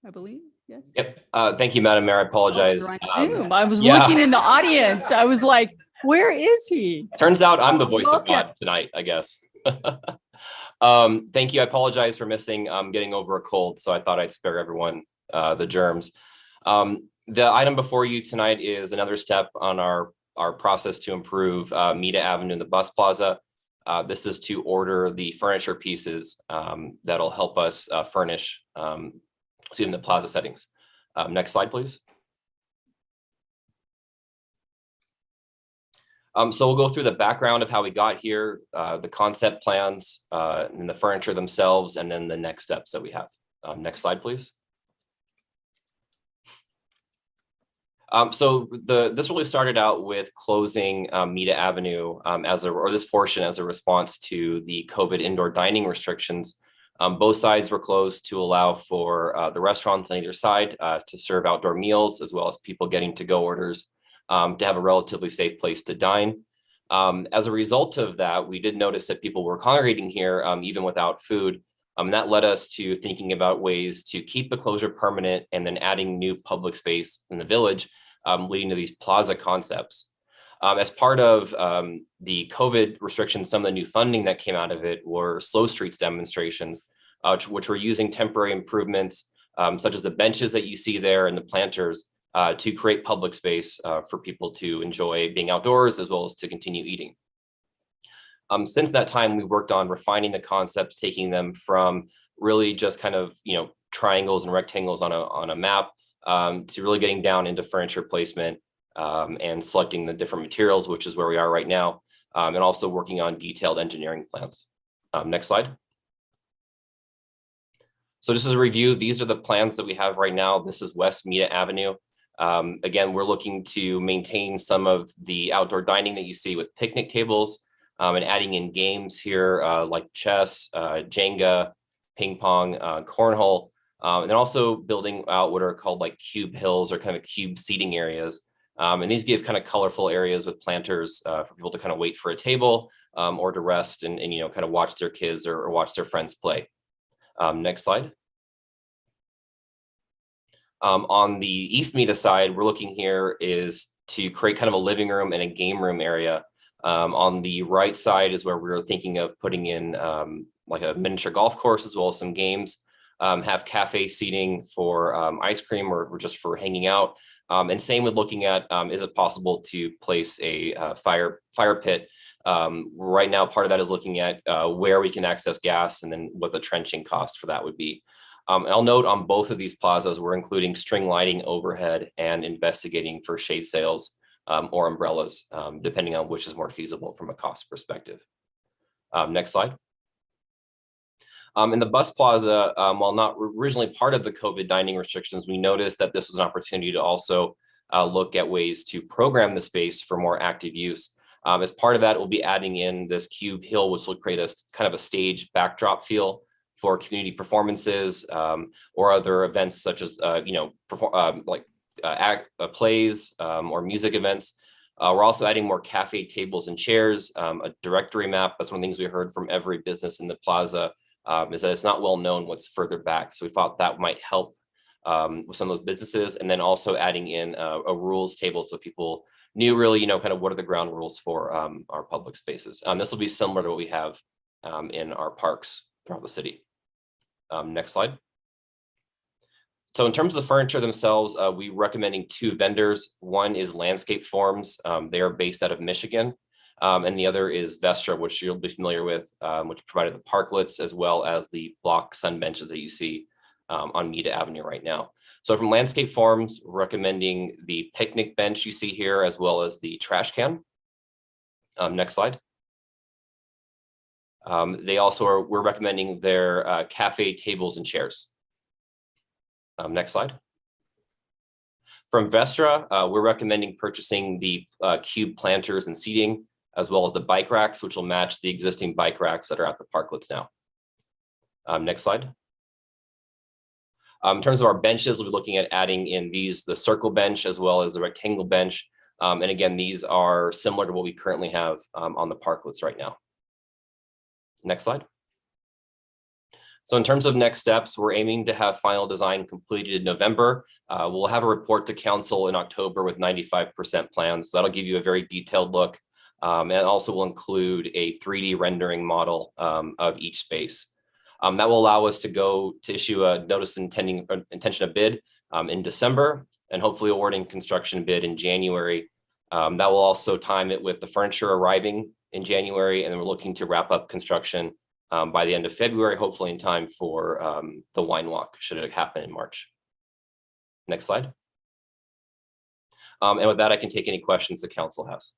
I believe. Yes. Yep. Thank you, Madam Mayor. I Oh, apologize. you're on Zoom. I was yeah. looking in the audience. I was like, where is he? Turns out I'm the voice of Okay. God tonight, I guess. Thank you. I apologize for missing getting over a cold, so I thought I'd spare everyone the germs. The item before you tonight is another step on our process to improve Mita Avenue and the Bus Plaza. This is to order the furniture pieces that'll help us furnish the plaza settings. Next slide, please. So we'll go through the background of how we got here, the concept plans, and the furniture themselves, and then the next steps that we have. Next slide, please. So this really started out with closing Mita Avenue or this portion as a response to the COVID indoor dining restrictions. Both sides were closed to allow for the restaurants on either side to serve outdoor meals, as well as people getting to-go orders to have a relatively safe place to dine. As a result of that, we did notice that people were congregating here even without food. And that led us to thinking about ways to keep the closure permanent and then adding new public space in the village, leading to these plaza concepts. As part of the COVID restrictions, some of the new funding that came out of it were slow streets demonstrations, which were using temporary improvements, such as the benches that you see there and the planters to create public space for people to enjoy being outdoors, as well as to continue eating. Since that time, we've worked on refining the concepts, taking them from really just kind of, triangles and rectangles on a map to really getting down into furniture placement and selecting the different materials, which is where we are right now, and also working on detailed engineering plans. Next slide. So just as a review, these are the plans that we have right now. This is West Mita Avenue. Again, we're looking to maintain some of the outdoor dining that you see with picnic tables and adding in games here like chess, Jenga, ping pong, cornhole, and then also building out what are called like cube hills or kind of cube seating areas. And these give kind of colorful areas with planters for people to kind of wait for a table or to rest and you know, kind of watch their kids or watch their friends play. Next slide. On the East Meta side, we're looking here is to create kind of a living room and a game room area. On the right side is where we're thinking of putting in like a miniature golf course as well as some games, have cafe seating for ice cream or just for hanging out. And same with looking at, is it possible to place a fire pit? Right now, part of that is looking at where we can access gas and then what the trenching cost for that would be. I'll note on both of these plazas, we're including string lighting overhead and investigating for shade sails or umbrellas, depending on which is more feasible from a cost perspective. Next slide. In the bus plaza, while not originally part of the COVID dining restrictions, we noticed that this was an opportunity to also look at ways to program the space for more active use. As part of that, we'll be adding in this cube hill, which will create a kind of a stage backdrop feel for community performances or other events such as, you know, plays or music events. We're also adding more cafe tables and chairs, a directory map. That's one of the things we heard from every business in the plaza, is that it's not well known what's further back. So we thought that might help with some of those businesses. And then also adding in a rules table so people knew really, you know, kind of what are the ground rules for our public spaces. This will be similar to what we have in our parks throughout the city. Next slide. So in terms of the furniture themselves, we're recommending 2 vendors. One is Landscape Forms. They are based out of Michigan. And the other is Vestra, which you'll be familiar with, which provided the parklets as well as the block sun benches that you see on Meta Avenue right now. So from Landscape Forms, recommending the picnic bench you see here, as well as the trash can. Next slide. They also are, we're recommending their cafe tables and chairs. Next slide. From Vestra, we're recommending purchasing the cube planters and seating, as well as the bike racks, which will match the existing bike racks that are at the parklets now. Next slide. In terms of our benches, we'll be looking at adding in the circle bench as well as the rectangle bench. And again, these are similar to what we currently have on the parklets right now. Next slide. So in terms of next steps, we're aiming to have final design completed in November. We'll have a report to council in October with 95% plans. So that'll give you a very detailed look. And it also will include a 3D rendering model of each space. That will allow us to issue a notice intention of bid in December and hopefully awarding construction bid in January. That will also time it with the furniture arriving in January, and then we're looking to wrap up construction by the end of February, hopefully in time for the wine walk, should it happen in March. Next slide. And with that, I can take any questions the council has.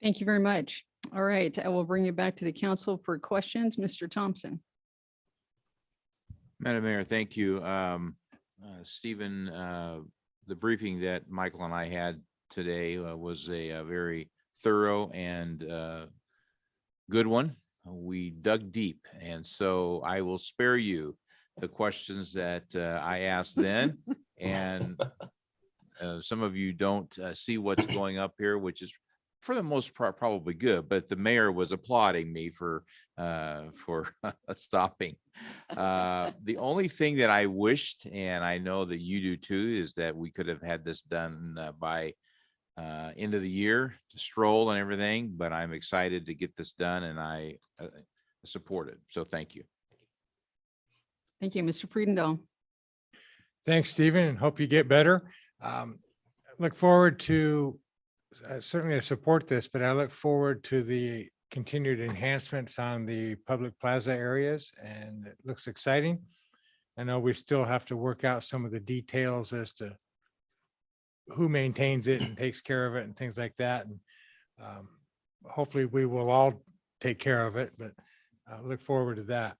Thank you very much. All right, I will bring you back to the council for questions. Mr. Thompson. Madam Mayor, thank you. Stephen, the briefing that Michael and I had today was a very thorough and good one. We dug deep, and so I will spare you the questions that I asked then. And some of you don't see what's going up here, which is for the most part probably good, but the mayor was applauding me for stopping. The only thing that I wished, and I know that you do too, is that we could have had this done by end of the year to stroll and everything, but I'm excited to get this done and I support it. So thank you. Thank you, Mr. Friedendall. Thanks, Stephen, and hope you get better. Look forward to, certainly I support this, but I look forward to the continued enhancements on the public plaza areas, and it looks exciting. I know we still have to work out some of the details as to who maintains it and takes care of it and things like that. And hopefully we will all take care of it, but I look forward to that.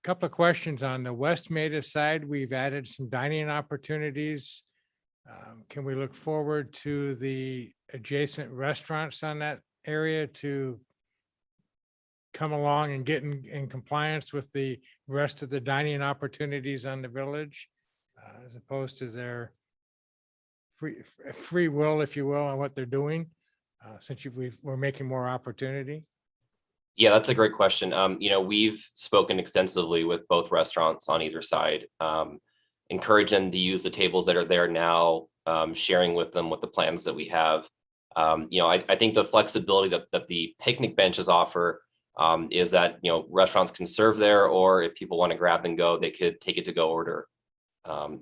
Couple of questions on the West Meta side. We've added some dining opportunities. Can we look forward to the adjacent restaurants on that area to come along and get in compliance with the rest of the dining opportunities on the village, as opposed to their free will, if you will, on what they're doing, since we're making more opportunity? Yeah, that's a great question. We've spoken extensively with both restaurants on either side. Encourage them to use the tables that are there now, sharing with them what the plans that we have. I think the flexibility that the picnic benches offer is that, restaurants can serve there, or if people want to grab and go, they could take it to go order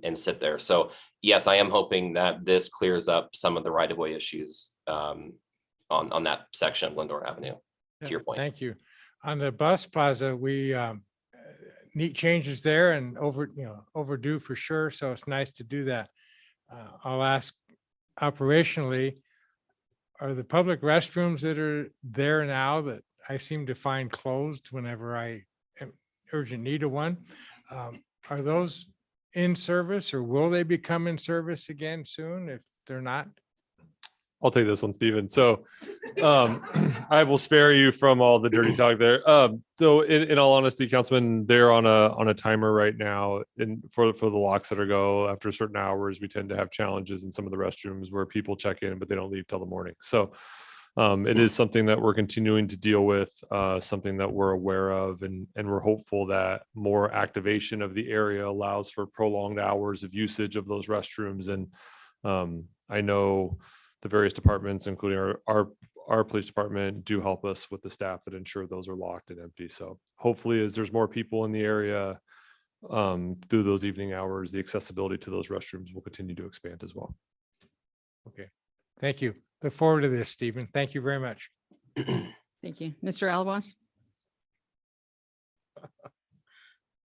and sit there. So yes, I am hoping that this clears up some of the right-of-way issues on that section of Glendora Avenue, to your point. Thank you. On the bus plaza, we neat changes there and overdue for sure. So it's nice to do that. I'll ask operationally, are the public restrooms that are there now that I seem to find closed whenever I am urgent need of one, are those in service, or will they become in service again soon if they're not? I'll take this one, Stephen. So I will spare you from all the dirty talk there. So in all honesty, Councilman, they're on a timer right now. And for the locks that are go after certain hours, we tend to have challenges in some of the restrooms where people check in, but they don't leave till the morning. So it is something that we're continuing to deal with, something that we're aware of, and we're hopeful that more activation of the area allows for prolonged hours of usage of those restrooms. And I know the various departments, including our police department, do help us with the staff that ensure those are locked and empty. So hopefully, as there's more people in the area through those evening hours, the accessibility to those restrooms will continue to expand as well. Okay, thank you. Look forward to this, Stephen. Thank you very much. Thank you. Mr. Alabas?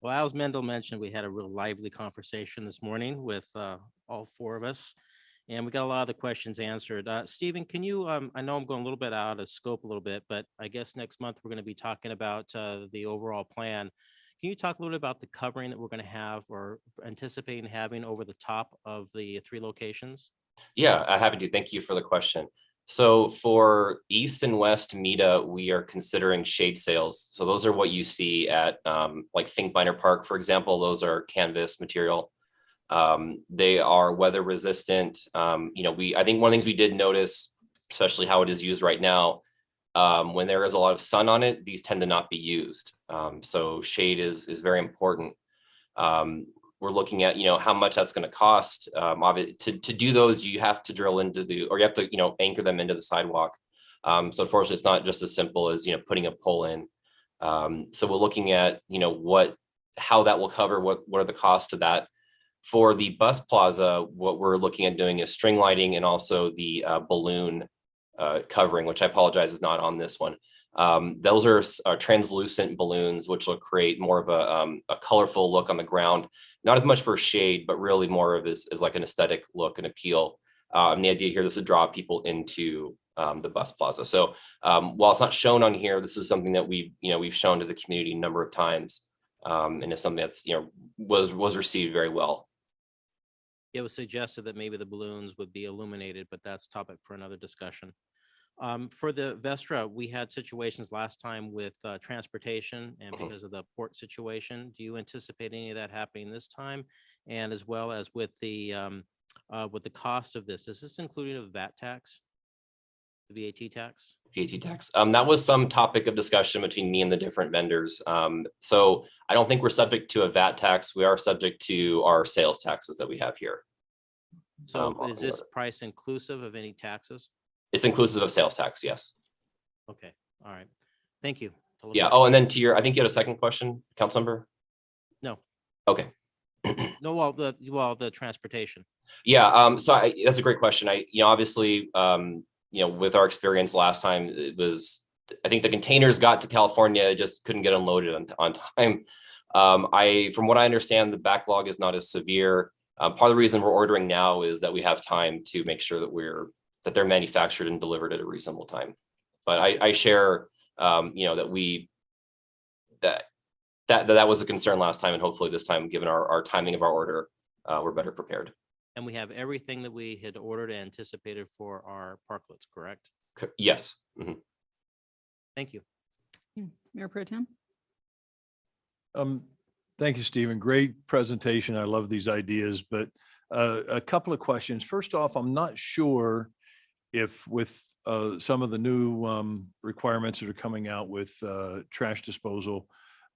Well, as Mendel mentioned, we had a real lively conversation this morning with all four of us, and we got a lot of the questions answered. Stephen, can you, I know I'm going a little bit out of scope a little bit, but I guess next month we're going to be talking about the overall plan. Can you talk a little bit about the covering that we're going to have or anticipating having over the top of the 3 locations? Yeah, I'm happy to. Thank you for the question. So for East and West Meta, we are considering shade sails. So those are what you see at like Finkbeiner Park, for example. Those are canvas material. They are weather resistant. I think one of the things we did notice, especially how it is used right now, when there is a lot of sun on it, these tend to not be used. So shade is very important. We're looking at, how much that's going to cost. To do those, you have to drill into you have to, anchor them into the sidewalk. So unfortunately, it's not just as simple as, putting a pole in. So we're looking at, how that will cover, what are the costs of that. For the bus plaza, what we're looking at doing is string lighting and also the balloon covering, which I apologize is not on this one. Those are translucent balloons, which will create more of a colorful look on the ground. Not as much for shade, but really more of is like an aesthetic look and appeal. And the idea here is to draw people into the bus plaza. So while it's not shown on here, this is something that we've shown to the community a number of times, and it's something that's was received very well. It was suggested that maybe the balloons would be illuminated, but that's topic for another discussion. For the Vestra, we had situations last time with transportation and because of the port situation. Do you anticipate any of that happening this time? And as well as with the cost of this, is this including a VAT tax? The VAT tax? VAT tax. That was some topic of discussion between me and the different vendors. So I don't think we're subject to a VAT tax. We are subject to our sales taxes that we have here. So is this price inclusive of any taxes? It's inclusive of sales tax, yes. Okay, all right. Thank you. Yeah. Oh, and then I think you had a second question, Councilmember? No. Okay. No, well, the transportation. Yeah. So that's a great question. Obviously, with our experience last time, I think the containers got to California, just couldn't get unloaded on time. From what I understand, the backlog is not as severe. Part of the reason we're ordering now is that we have time to make sure that they're manufactured and delivered at a reasonable time. But I share, that was a concern last time, and hopefully this time, given our timing of our order, we're better prepared. And we have everything that we had ordered and anticipated for our parklets, correct? Yes. Mm-hmm. Thank you. Mayor Pro Tem? Thank you, Stephen. Great presentation. I love these ideas, but a couple of questions. First off, I'm not sure if with some of the new requirements that are coming out with trash disposal,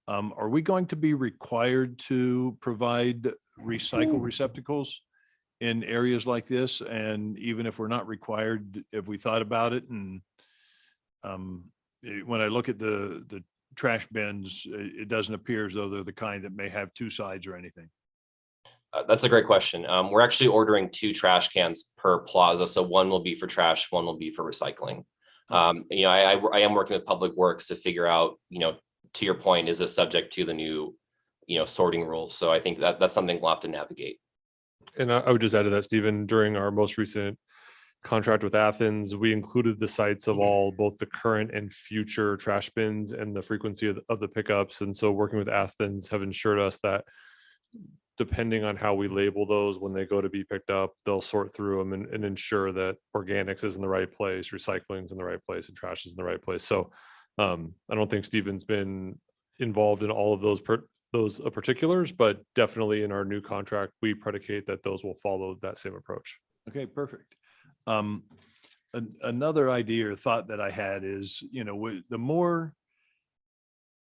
are we going to be required to provide recycle receptacles in areas like this? And even if we're not required, if we thought about it, and when I look at the trash bins, it doesn't appear as though they're the kind that may have two sides or anything. That's a great question. We're actually ordering 2 trash cans per plaza. So one will be for trash, one will be for recycling. You know, I am working with Public Works to figure out, you know, to your point, is this subject to the new, you know, sorting rules? So I think that that's something we'll have to navigate. And I would just add to that, Stephen, during our most recent contract with Athens, we included the sites of all, both the current and future trash bins and the frequency of the pickups. And so working with Athens have ensured us that depending on how we label those, when they go to be picked up, they'll sort through them and ensure that organics is in the right place, recycling is in the right place, and trash is in the right place. So I don't think Stephen's been involved in all of those particulars, but definitely in our new contract, we predicate that those will follow that same approach. Okay, perfect. Another idea or thought that I had is, you know, the more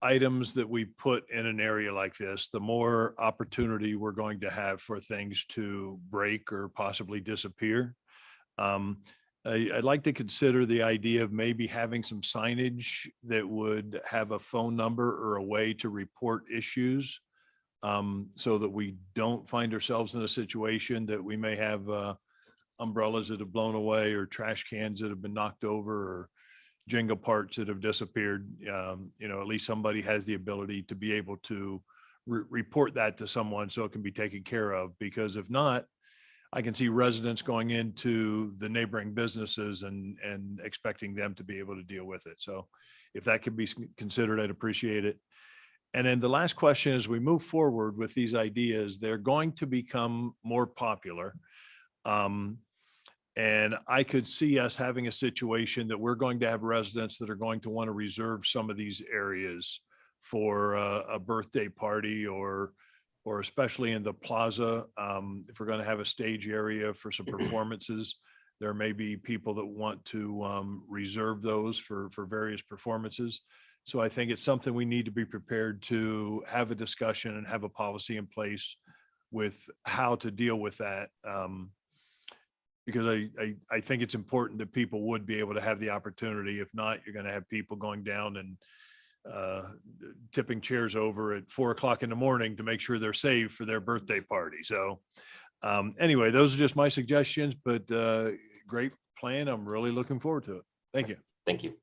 items that we put in an area like this, the more opportunity we're going to have for things to break or possibly disappear. I'd like to consider the idea of maybe having some signage that would have a phone number or a way to report issues, so that we don't find ourselves in a situation that we may have umbrellas that have blown away, or trash cans that have been knocked over, or Jenga parts that have disappeared. You know, at least somebody has the ability to be able to report that to someone so it can be taken care of. Because if not, I can see residents going into the neighboring businesses and expecting them to be able to deal with it. So if that could be considered, I'd appreciate it. And then the last question, as we move forward with these ideas, they're going to become more popular. And I could see us having a situation that we're going to have residents that are going to want to reserve some of these areas for a birthday party, or especially in the plaza. If we're going to have a stage area for some performances, there may be people that want to reserve those for various performances. So I think it's something we need to be prepared to have a discussion and have a policy in place with how to deal with that. Because I think it's important that people would be able to have the opportunity. If not, you're going to have people going down and tipping chairs over at 4 o'clock in the morning to make sure they're safe for their birthday party. So anyway, those are just my suggestions, but great plan. I'm really looking forward to it. Thank you. Thank you.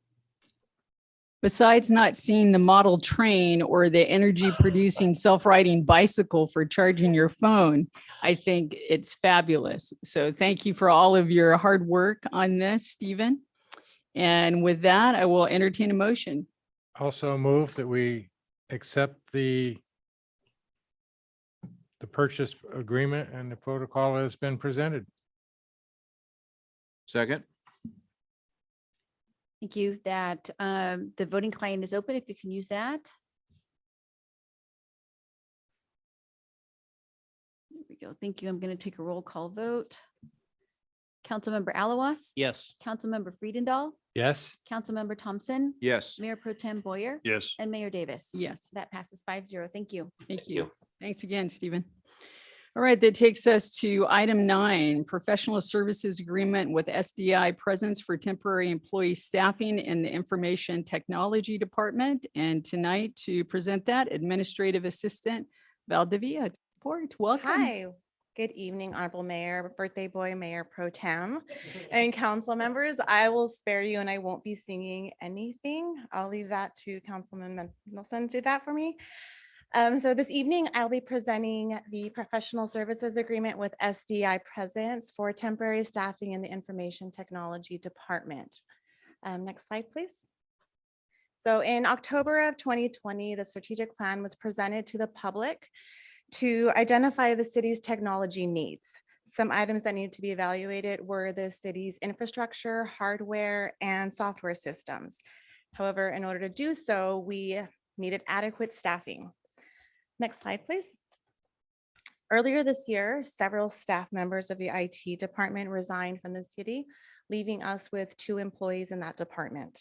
Besides not seeing the model train or the energy producing self-riding bicycle for charging your phone, I think it's fabulous. So thank you for all of your hard work on this, Stephen. And with that, I will entertain a motion. Also move that we accept the purchase agreement and the protocol has been presented. Second. Thank you. That the voting client is open, if you can use that. There we go. Thank you. I'm going to take a roll call vote. Councilmember Alawas. Yes. Councilmember Friedendahl. Yes. Councilmember Thompson. Yes. Mayor Pro Tem Boyer. Yes. And Mayor Davis. Yes, That passes 5-0. Thank you. thank you. Thanks again, Stephen. All right, that takes us to item 9, professional services agreement with SDI Presence for temporary employee staffing in the Information Technology Department. And tonight to present that, Administrative Assistant Valdivia. Welcome. Hi, good evening, Honorable Mayor, Birthday Boy, Mayor Pro Tem, and council members. I will spare you and I won't be singing anything. I'll leave that to Councilman Mendelson to do that for me. So this evening, I'll be presenting the professional services agreement with SDI Presence for temporary staffing in the Information Technology Department. Next slide, please. So in October of 2020, the strategic plan was presented to the public to identify the city's technology needs. Some items that needed to be evaluated were the city's infrastructure, hardware, and software systems. However, in order to do so, we needed adequate staffing. Next slide, please. Earlier this year, several staff members of the IT department resigned from the city, leaving us with 2 employees in that department.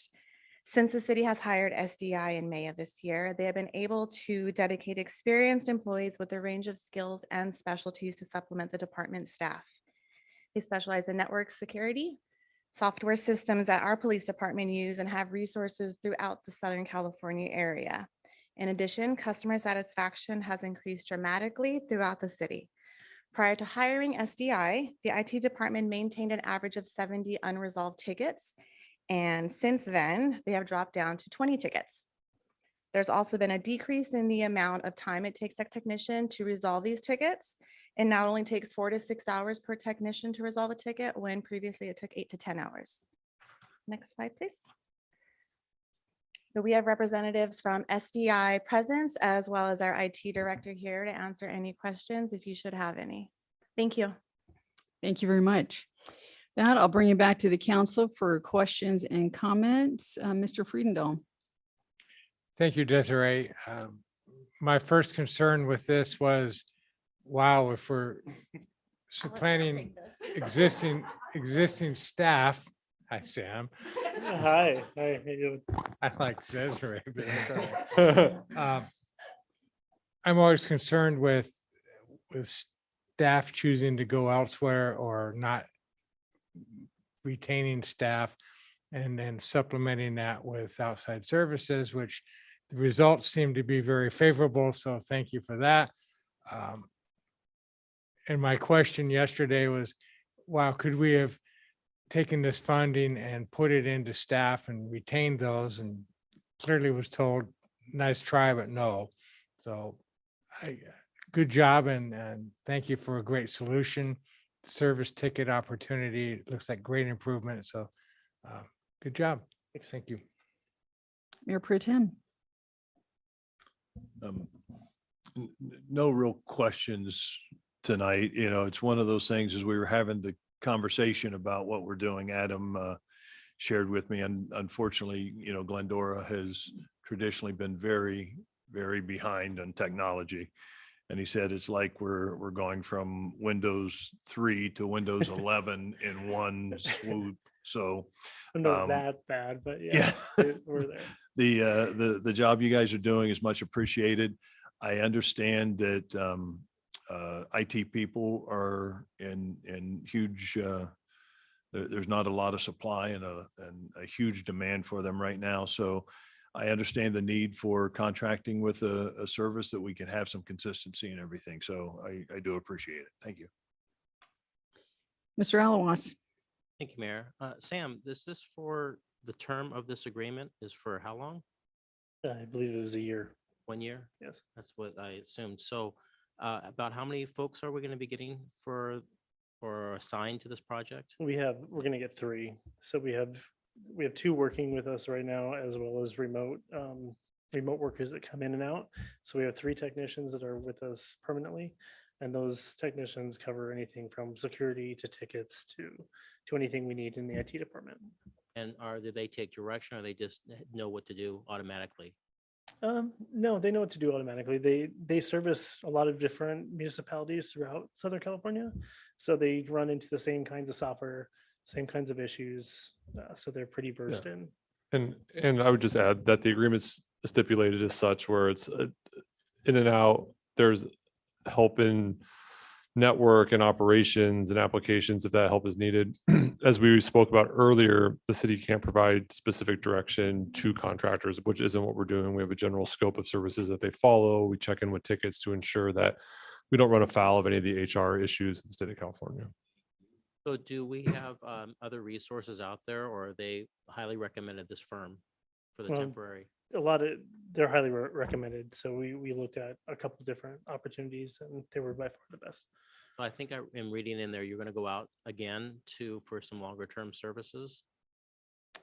Since the city has hired SDI in May of this year, they have been able to dedicate experienced employees with a range of skills and specialties to supplement the department staff. They specialize in network security, software systems that our police department use, and have resources throughout the Southern California area. In addition, customer satisfaction has increased dramatically throughout the city. Prior to hiring SDI, the IT department maintained an average of 70 unresolved tickets. And since then, they have dropped down to 20 tickets. There's also been a decrease in the amount of time it takes a technician to resolve these tickets. It now only takes 4 to 6 hours per technician to resolve a ticket, when previously it took 8 to 10 hours. Next slide, please. So we have representatives from SDI present, as well as our IT director here to answer any questions if you should have any. Thank you. Thank you very much. That I'll bring you back to the council for questions and comments. Mr. Friedendahl. Thank you, Desiree. My first concern with this was, wow, if we're supplanting existing staff. Hi, Sam. Hi. Hi. How you doing? I like Desiree. But that's all right. I'm always concerned with staff choosing to go elsewhere or not retaining staff and then supplementing that with outside services, which the results seem to be very favorable. So thank you for that. And my question yesterday was, wow, could we have taken this funding and put it into staff and retained those? And clearly was told, nice try, but no. So good job, and thank you for a great solution. Service ticket opportunity looks like great improvement. So good job. Thank you. Mayor Pro Tem. No real questions tonight. You know, it's one of those things, as we were having the conversation about what we're doing, Adam shared with me, and unfortunately, you know, Glendora has traditionally been very, very behind on technology. And he said it's like we're going from Windows 3 to Windows 11 in one swoop. So Not that bad, but yeah, we're there. the job you guys are doing is much appreciated. I understand that IT people are in huge, there's not a lot of supply and a huge demand for them right now. So I understand the need for contracting with a service that we can have some consistency and everything. So I do appreciate it. Thank you. Mr. Alawas. Thank you, Mayor. Sam, is this for the term of this agreement is for how long? I believe it was a year. 1 year? Yes. That's what I assumed. So about how many folks are we going to be getting for or assigned to this project? We're going to get 3. So we have 2 working with us right now, as well as remote workers that come in and out. So we have 3 technicians that are with us permanently. And those technicians cover anything from security to tickets to anything we need in the IT department. And do they take direction, or they just know what to do automatically? No, they know what to do automatically. They service a lot of different municipalities throughout Southern California. So they run into the same kinds of software, same kinds of issues. So they're pretty versed in. And I would just add that the agreement's stipulated as such where it's in and out, there's help in network and operations and applications if that help is needed. As we spoke about earlier, the city can't provide specific direction to contractors, which isn't what we're doing. We have a general scope of services that they follow. We check in with tickets to ensure that we don't run afoul of any of the HR issues in the state of California. So do we have other resources out there, or are they highly recommended this firm for the temporary? They're highly recommended. So we looked at a couple different opportunities, and they were by far the best. I think I am reading in there, you're going to go out again for some longer term services.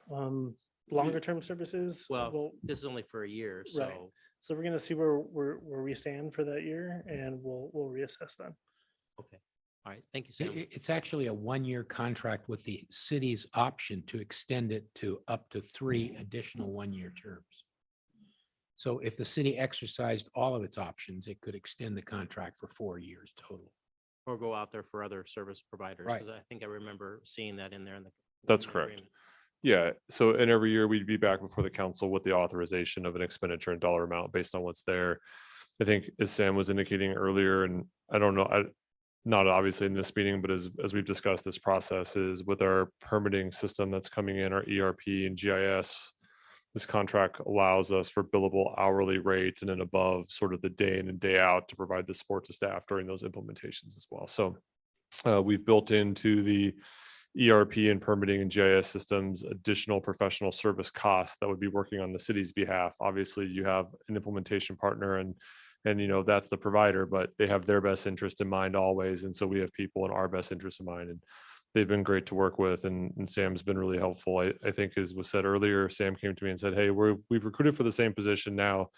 Longer term services. Well, this is only for a year, so. Right. So we're going to see where we stand for that year, and we'll reassess then. Okay. All right, thank you, Sam. It's actually a one-year contract with the city's option to extend it to up to 3 additional one-year terms. So if the city exercised all of its options, it could extend the contract for 4 years total. Or go out there for other service providers, Right. because I think I remember seeing that in there in the. That's in the correct. agreement. Yeah, so and every year we'd be back before the council with the authorization of an expenditure and dollar amount based on what's there. I think as Sam was indicating earlier, and I don't know, not obviously in this meeting, but as we've discussed, this process is with our permitting system that's coming in, our ERP and GIS. This contract allows us for billable hourly rate and then above sort of the day in and day out to provide the support to staff during those implementations as well. So we've built into the ERP and permitting and GIS systems additional professional service costs that would be working on the city's behalf. Obviously, you have an implementation partner and that's the provider, but they have their best interest in mind always. And so we have people in our best interest in mind, and they've been great to work with. And Sam's been really helpful. I think as was said earlier, Sam came to me and said, hey, we've recruited for the same position now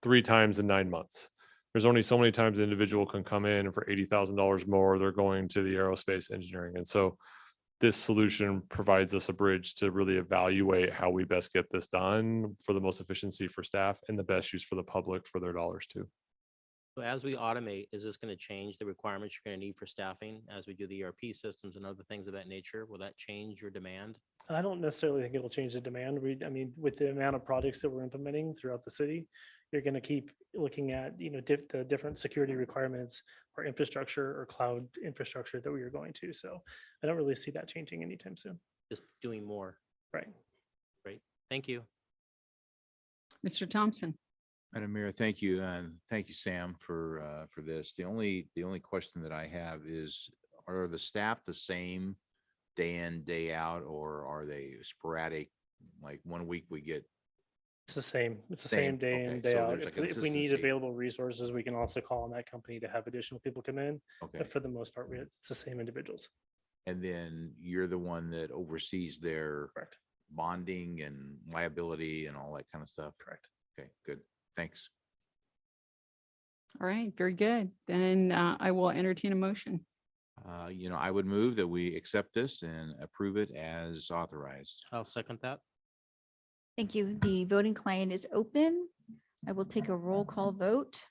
3 times in 9 months. There's only so many times an individual can come in and for $80,000 more, they're going to the aerospace engineering. And so this solution provides us a bridge to really evaluate how we best get this done for the most efficiency for staff and the best use for the public for their dollars too. So as we automate, is this going to change the requirements you're going to need for staffing as we do the ERP systems and other things of that nature? Will that change your demand? I don't necessarily think it'll change the demand. I mean, with the amount of projects that we're implementing throughout the city, you're going to keep looking at, the different security requirements or infrastructure or cloud infrastructure that we are going to. So I don't really see that changing anytime soon. Just doing more. Right. Great. Thank you. Mr. Thompson. Madam Mayor, thank you. And thank you, Sam, for this. The only question that I have is, are the staff the same day in, day out, or are they sporadic? Like one week we get. It's the same. It's the Same, same day in, okay, day so out. there's a If we need consistency. available resources, we can also call on that company to have additional people come in. Okay. But for the most part, it's the same individuals. And then you're the one that oversees their Correct. bonding and liability and all that kind of stuff. Correct. Okay, good. Thanks. All right, very good. Then I will entertain a motion. I would move that we accept this and approve it as authorized. I'll second that. Thank you. The voting client is open. I will take a roll call vote.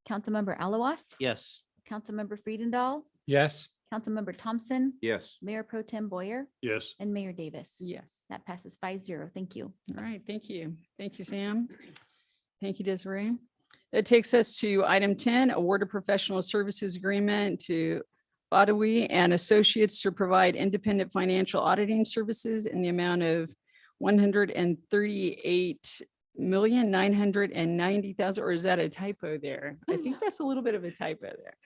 Councilmember Alawas. Yes. Councilmember Friedendahl. Yes. Councilmember Thompson. Yes. Mayor Pro Tem Boyer. Yes. And Mayor Davis. Yes. That passes 5-0. Thank you. All right, thank you. Thank you, Sam. Thank you, Desiree. That takes us to item 10, award a professional services agreement to Badawi and Associates to provide independent financial auditing services in the amount of $138,990,000, or is that a typo there? I think that's a little bit of a typo there.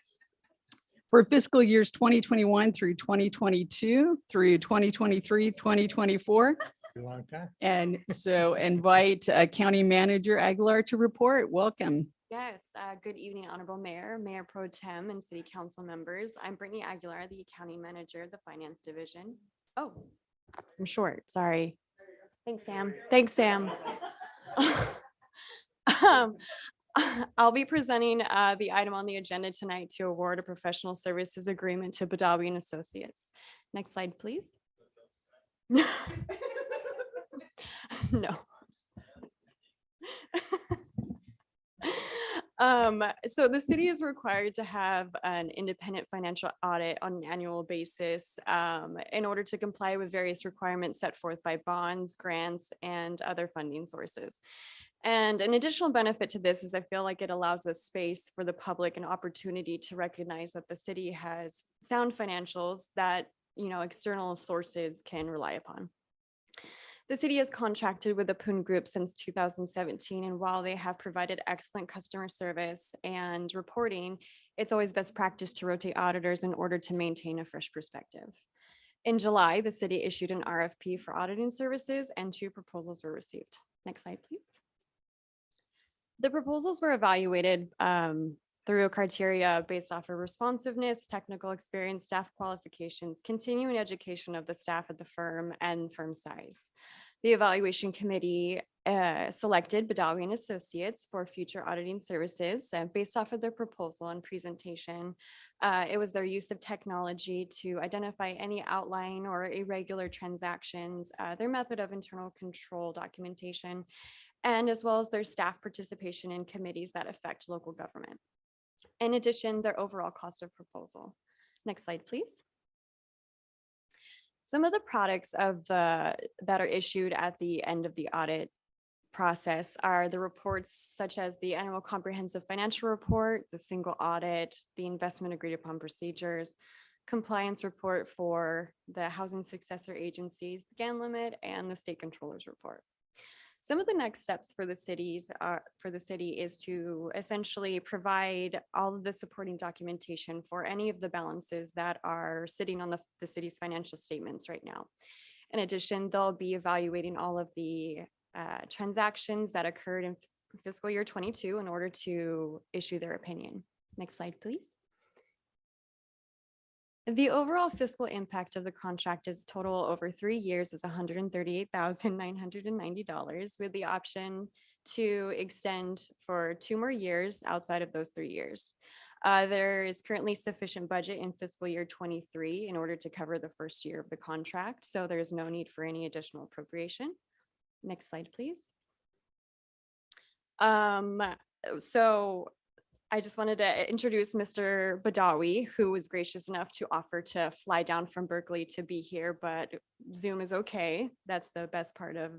For fiscal years 2021 through 2022 through 2023, 2024. Long time. And so invite County Manager Aguilar to report. Welcome. Yes, good evening, Honorable Mayor, Mayor Pro Tem, and City Council members. I'm Brittany Aguilar, the County Manager of the Finance Division. Oh, I'm short, sorry. Thanks, Sam. Thanks, Sam. I'll be presenting the item on the agenda tonight to award a professional services agreement to Badawi and Associates. Next slide, please. No. So the city is required to have an independent financial audit on an annual basis in order to comply with various requirements set forth by bonds, grants, and other funding sources. And an additional benefit to this is I feel like it allows us space for the public, an opportunity to recognize that the city has sound financials that, external sources can rely upon. The city has contracted with the Poon Group since 2017, and while they have provided excellent customer service and reporting, it's always best practice to rotate auditors in order to maintain a fresh perspective. In July, the city issued an RFP for auditing services and 2 proposals were received. Next slide, please. The proposals were evaluated through a criteria based off of responsiveness, technical experience, staff qualifications, continuing education of the staff at the firm, and firm size. The evaluation committee selected Badawi and Associates for future auditing services based off of their proposal and presentation. It was their use of technology to identify any outlying or irregular transactions, their method of internal control documentation, and as well as their staff participation in committees that affect local government. In addition, their overall cost of proposal. Next slide, please. Some of the products that are issued at the end of the audit process are the reports such as the annual comprehensive financial report, the single audit, the investment agreed upon procedures, compliance report for the housing successor agencies, the GAN limit, and the state controller's report. Some of the next steps for the city is to essentially provide all of the supporting documentation for any of the balances that are sitting on the city's financial statements right now. In addition, they'll be evaluating all of the transactions that occurred in fiscal year 22 in order to issue their opinion. Next slide, please. The overall fiscal impact of the contract is total over 3 years is $138,990 with the option to extend for 2 more years outside of those 3 years. There is currently sufficient budget in fiscal year 23 in order to cover the first year of the contract, so there's no need for any additional appropriation. Next slide, please. So I just wanted to introduce Mr. Badawi, who was gracious enough to offer to fly down from Berkeley to be here, but Zoom is okay. That's the best part of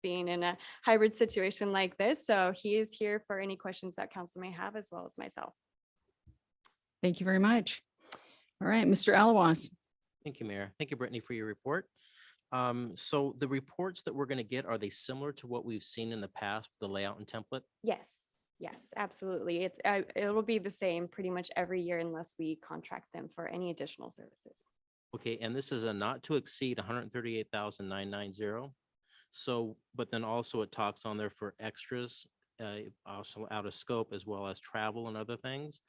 being in a hybrid situation like this. So he is here for any questions that council may have, as well as myself. Thank you very much. All right, Mr. Alawas. Thank you, Mayor. Thank you, Brittany, for your report. So the reports that we're going to get, are they similar to what we've seen in the past, the layout and template? Yes, yes, absolutely. It will be the same pretty much every year unless we contract them for any additional services. Okay, and this is a not to exceed 138,990. So, but then also it talks on there for extras, also out of scope, as well as travel and other things.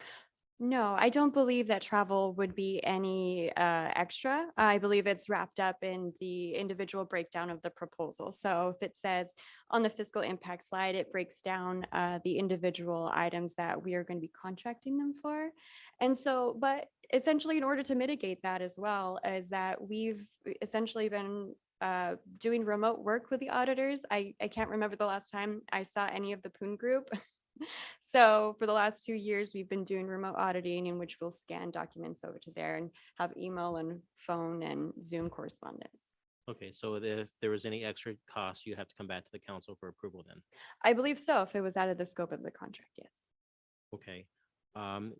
No, I don't believe that travel would be any extra. I believe it's wrapped up in the individual breakdown of the proposal. So if it says on the fiscal impact slide, it breaks down the individual items that we are going to be contracting them for. And so, but essentially in order to mitigate that as well, is that we've essentially been doing remote work with the auditors. I can't remember the last time I saw any of the Poon group. So for the last 2 years, we've been doing remote auditing in which we'll scan documents over to there and have email and phone and Zoom correspondence. Okay, so if there was any extra cost, you have to come back to the council for approval then. I believe so, if it was out of the scope of the contract, yes. Okay.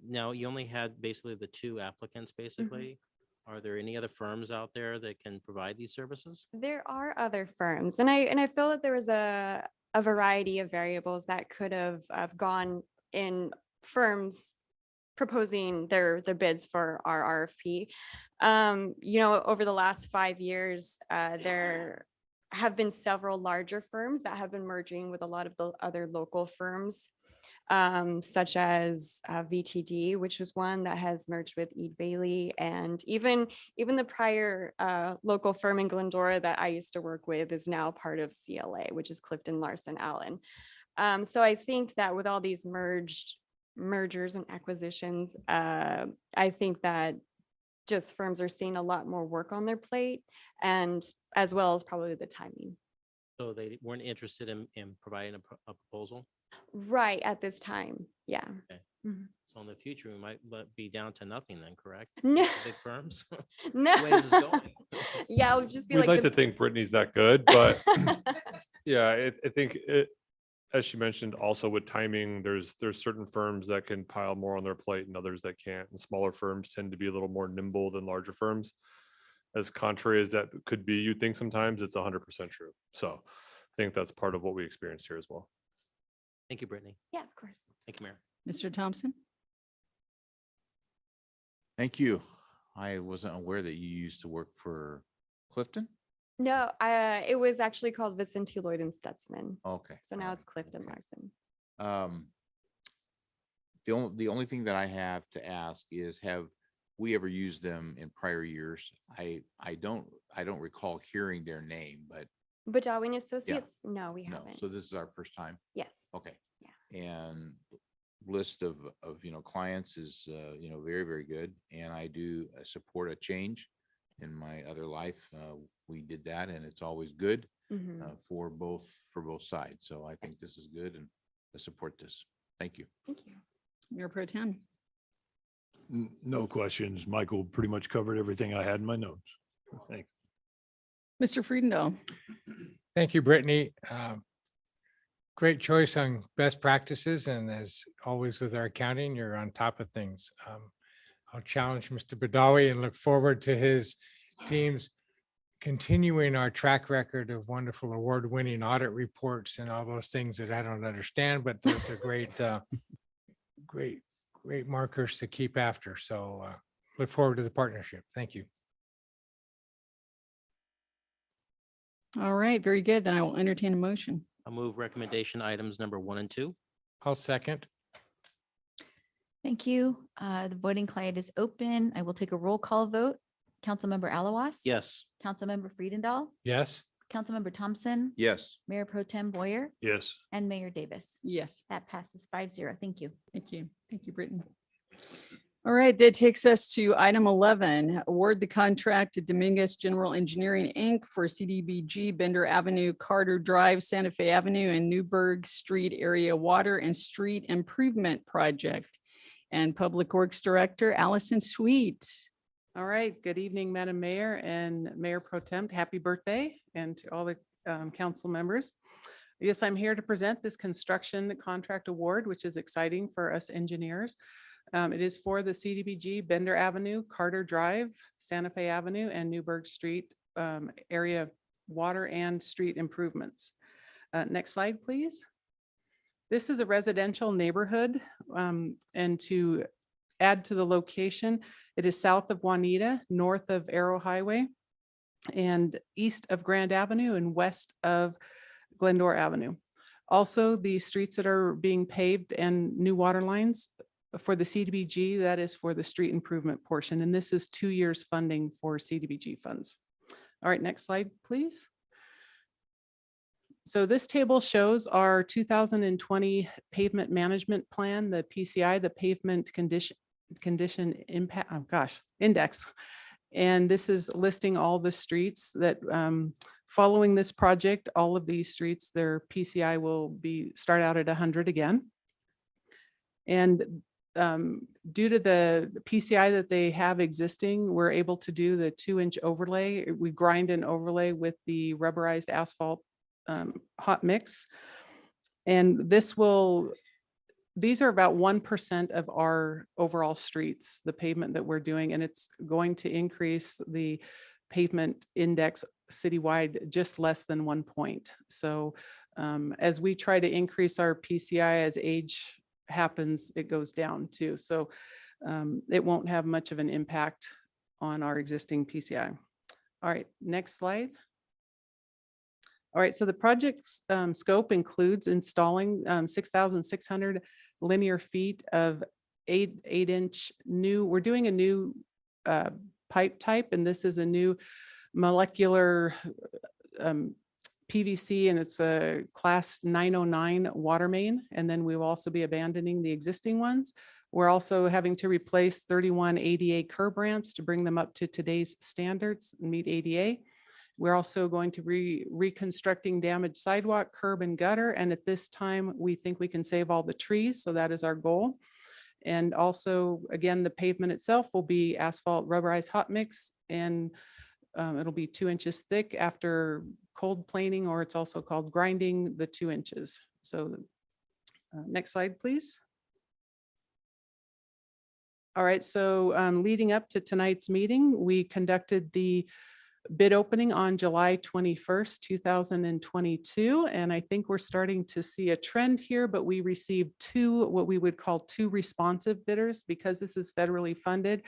Now you only had basically the 2 applicants, basically. Are there any other firms out there that can provide these services? There are other firms, and I feel that there was a variety of variables that could have gone in firms proposing their bids for our RFP. You know, over the last 5 years, there have been several larger firms that have been merging with a lot of the other local firms, such as VTD, which was one that has merged with Eid Bailey, and even the prior local firm in Glendora that I used to work with is now part of CLA, which is Clifton Larson Allen. So I think that with all these mergers and acquisitions, I think that just firms are seeing a lot more work on their plate, and as well as probably the timing. So they weren't interested in providing a proposal? Right at this time, yeah. Okay. Mhm. So in the future, we might be down to nothing then, correct? No. The big firms? No. The way this is going. Yeah, it would just be We'd like the- to think Brittany's that good, but yeah, I think as she mentioned, also with timing, there's certain firms that can pile more on their plate and others that can't. And smaller firms tend to be a little more nimble than larger firms. As contrary as that could be, you'd think sometimes it's 100% true. So I think that's part of what we experienced here as well. Thank you, Brittany. Yeah, of course. Thank you, Mayor. Mr. Thompson. Thank you. I wasn't aware that you used to work for Clifton. No, it was actually called Vicente Lloyd and Stutzman. Okay. So now all it's Clifton okay. Larson. The only thing that I have to ask is, have we ever used them in prior years? I don't recall hearing their name, but Badawi and Associates? No, we No, haven't. so this is our first time. Yes. Okay. And list of, clients is, very, very good. And I do support a change in my other life. We did that and it's always good Mhm. for both sides. So I think this is good and I support this. Thank you. Thank you. Mayor Pro Tem. No questions. Michael pretty much covered everything I had in my notes. Thanks. Mr. Friedendahl. Thank you, Brittany. Great choice on best practices, and as always with our accounting, you're on top of things. I'll challenge Mr. Badawi and look forward to his team's continuing our track record of wonderful award-winning audit reports and all those things that I don't understand, but those are great markers to keep after. So look forward to the partnership. Thank you. All right, very good. Then I will entertain a motion. I'll move recommendation items number 1 and 2. I'll second. Thank you. The voting client is open. I will take a roll call vote. Councilmember Alawas. Yes. Councilmember Friedendahl. Yes. Councilmember Thompson. Yes. Mayor Pro Tem Boyer Yes. and Mayor Davis. Yes. That passes 5-0. Thank you. Thank you. Thank you, Britton. All right, that takes us to item 11, award the contract to Dominguez General Engineering, Inc. for CDBG Bender Avenue, Carter Drive, Santa Fe Avenue, and Newburgh Street Area Water and Street Improvement Project. And Public Works Director Allison Sweet. All right, good evening, Madam Mayor and Mayor Pro Tem. Happy birthday and to all the council members. Yes, I'm here to present this construction contract award, which is exciting for us engineers. It is for the CDBG Bender Avenue, Carter Drive, Santa Fe Avenue, and Newburgh Street area water and street improvements. Next slide, please. This is a residential neighborhood, and to add to the location, it is south of Juanita, north of Arrow Highway, and east of Grand Avenue and west of Glendora Avenue. Also, the streets that are being paved and new water lines for the CDBG, that is for the street improvement portion. And this is 2 years funding for CDBG funds. All right, next slide, please. So this table shows our 2020 pavement management plan, the PCI, the pavement condition impact, index. And this is listing all the streets that following this project, all of these streets, their PCI will start out at 100 again. And due to the PCI that they have existing, we're able to do the 2-inch overlay. We grind and overlay with the rubberized asphalt hot mix. And these are about 1% of our overall streets, the pavement that we're doing, and it's going to increase the pavement index citywide just less than 1 point. So as we try to increase our PCI as age happens, it goes down too. So it won't have much of an impact on our existing PCI. All right, next slide. All right, so the project's scope includes installing 6,600 linear feet of 8-inch new, we're doing a new pipe type, and this is a new molecular PVC, and it's a class 909 water main. And then we will also be abandoning the existing ones. We're also having to replace 31 ADA curb ramps to bring them up to today's standards and meet ADA. We're also going to be reconstructing damaged sidewalk, curb, and gutter. And at this time, we think we can save all the trees. So that is our goal. And also, again, the pavement itself will be asphalt rubberized hot mix, and it'll be 2 inches thick after cold planing, or it's also called grinding the 2 inches. So next slide, please. All right, so leading up to tonight's meeting, we conducted the bid opening on July 21st, 2022. And I think we're starting to see a trend here, but we received what we would call two responsive bidders because this is federally funded.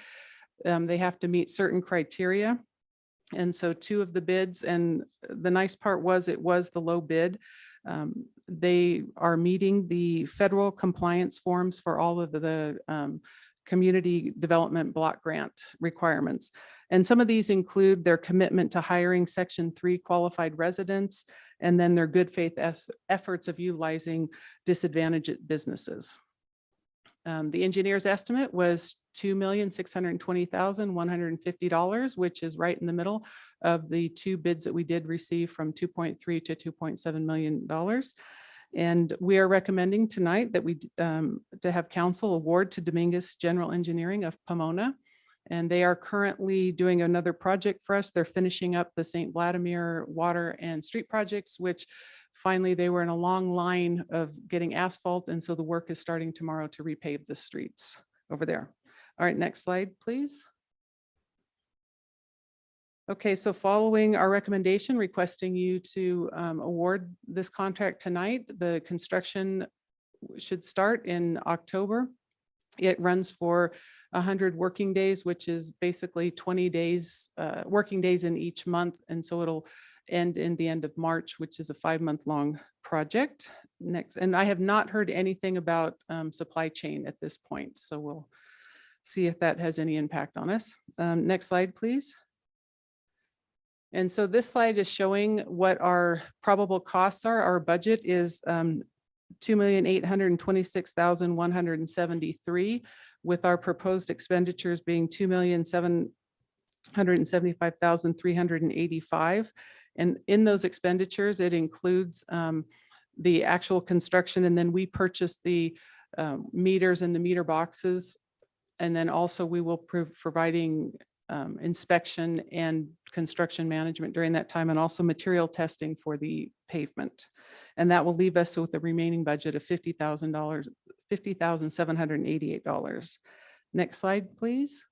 They have to meet certain criteria. And so 2 of the bids, and the nice part was it was the low bid. They are meeting the federal compliance forms for all of the community development block grant requirements. And some of these include their commitment to hiring Section 3 qualified residents, and then their good faith efforts of utilizing disadvantaged businesses. The engineer's estimate was $2,620,150, which is right in the middle of the two bids that we did receive from $2.3 to $2.7 million. And we are recommending tonight that to have council award to Dominguez General Engineering of Pomona. And they are currently doing another project for us. They're finishing up the St. Vladimir water and street projects, which finally they were in a long line of getting asphalt. And so the work is starting tomorrow to repave the streets over there. All right, next slide, please. Okay, so following our recommendation requesting you to award this contract tonight, the construction should start in October. It runs for 100 working days, which is basically 20 days, working days in each month. And so it'll end in the end of March, which is a 5-month-long project. Next, and I have not heard anything about supply chain at this point. So we'll see if that has any impact on us. Next slide, please. And so this slide is showing what our probable costs are. Our budget is $2,826,173, with our proposed expenditures being $2,775,385. And in those expenditures, it includes the actual construction, and then we purchase the meters and the meter boxes. And then also we will providing inspection and construction management during that time, and also material testing for the pavement. And that will leave us with a remaining budget of $50,000, $50,788. Next slide, please.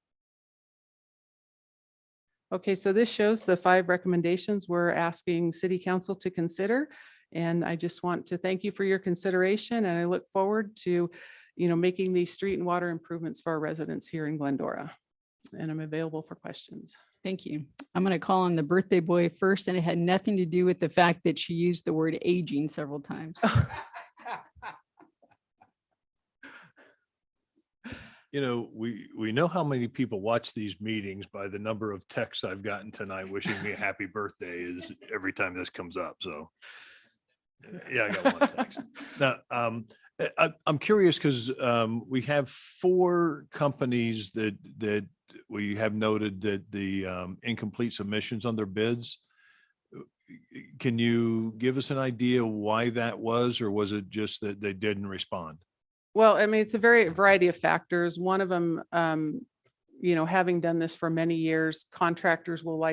Okay, so this shows the 5 recommendations we're asking City Council to consider. And I just want to thank you for your consideration. And I look forward to, making these street and water improvements for our residents here in Glendora. And I'm available for questions. Thank you. I'm going to call on the birthday boy first, and it had nothing to do with the fact that she used the word aging several times. We know how many people watch these meetings by the number of texts I've gotten tonight wishing me a happy birthday is every time this comes up. So yeah, I got one text. Now, I'm curious because we have 4 companies that we have noted that the incomplete submissions on their bids. Can you give us an idea why that was, or was it just that they didn't respond? Well, I mean, it's a variety of factors. One of them, having done this for many years, contractors will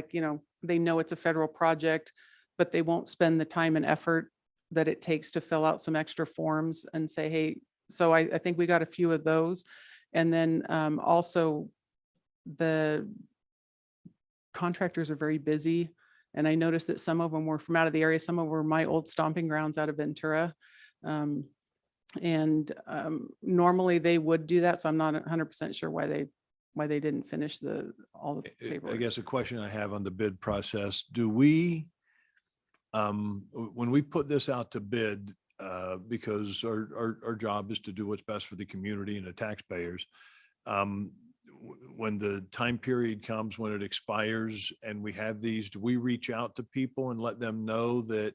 they know it's a federal project, but they won't spend the time and effort that it takes to fill out some extra forms and say, hey, so I think we got a few of those. And then also the contractors are very busy. And I noticed that some of them were from out of the area. Some of them were my old stomping grounds out of Ventura. Normally they would do that. So I'm not 100% sure why they didn't finish all the paperwork. I guess a question I have on the bid process, do we, when we put this out to bid, because our job is to do what's best for the community and the taxpayers, when the time period comes, when it expires and we have these, do we reach out to people and let them know that,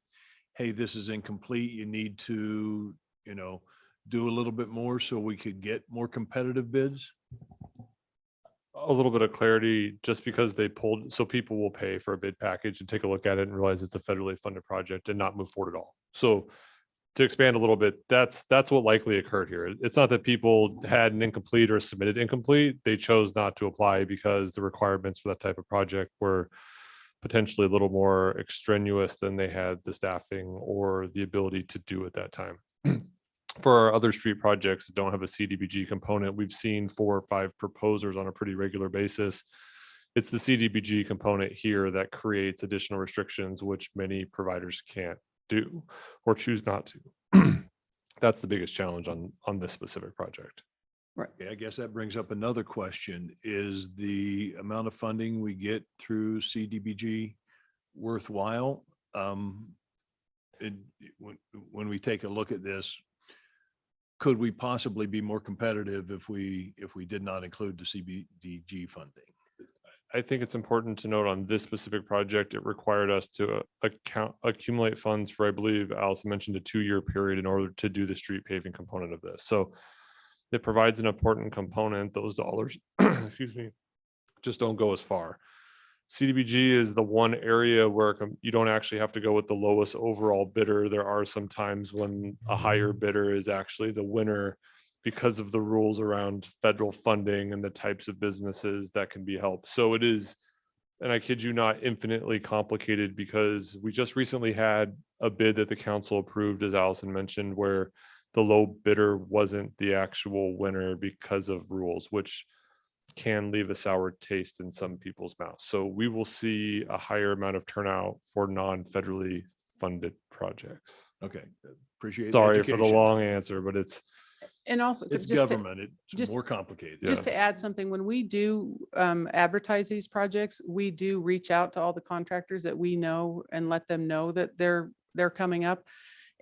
hey, this is incomplete, you need to, do a little bit more so we could get more competitive bids? A little bit of clarity, just because they pulled, so people will pay for a bid package and take a look at it and realize it's a federally funded project and not move forward at all. So to expand a little bit, that's what likely occurred here. It's not that people had an incomplete or submitted incomplete. They chose not to apply because the requirements for that type of project were potentially a little more extraneous than they had the staffing or the ability to do at that time. For our other street projects that don't have a CDBG component, we've seen 4 or 5 proposers on a pretty regular basis. It's the CDBG component here that creates additional restrictions, which many providers can't do or choose not to. That's the biggest challenge on this specific project. Right. I guess that brings up another question. Is the amount of funding we get through CDBG worthwhile? When we take a look at this, could we possibly be more competitive if we did not include the CDBG funding? I think it's important to note on this specific project, it required us to accumulate funds for, I believe Allison mentioned, a 2-year period in order to do the street paving component of this. So it provides an important component. Those dollars, excuse me, just don't go as far. CDBG is the one area where you don't actually have to go with the lowest overall bidder. There are some times when a higher bidder is actually the winner because of the rules around federal funding and the types of businesses that can be helped. So it is, and I kid you not, infinitely complicated, because we just recently had a bid that the council approved, as Allison mentioned, where the low bidder wasn't the actual winner because of rules, which can leave a sour taste in some people's mouths. So we will see a higher amount of turnout for non-federally funded projects. Okay, appreciate the Sorry for the education. long answer, but it's And also. It's just to- government. It's just- more complicated. Just to add something, when we do advertise these projects, we do reach out to all the contractors that we know and let them know that they're coming up.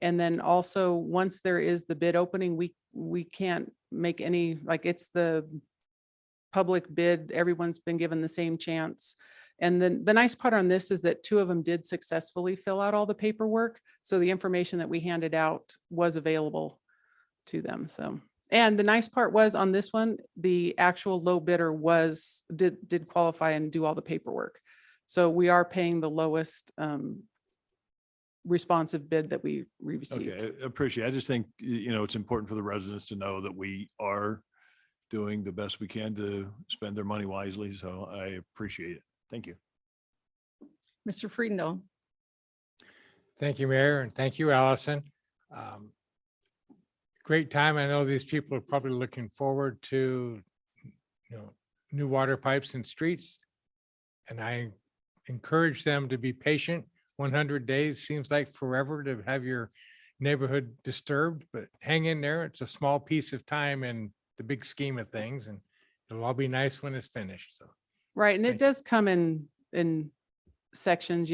And then also, once there is the bid opening, we can't make any, like, it's the public bid, everyone's been given the same chance. And then the nice part on this is that 2 of them did successfully fill out all the paperwork. So the information that we handed out was available to them. So, and the nice part was on this one, the actual low bidder did qualify and do all the paperwork. So we are paying the lowest responsive bid that we received. Okay, I appreciate it. I just think, it's important for the residents to know that we are doing the best we can to spend their money wisely. So I appreciate it. Thank you. Mr. Friedendall. Thank you, Mayor, and thank you, Allison. Great time. I know these people are probably looking forward to, new water pipes and streets. And I encourage them to be patient. 100 days seems like forever to have your neighborhood disturbed, but hang in there. It's a small piece of time in the big scheme of things, and it'll all be nice when it's finished. So Right, and Thank it does come in sections,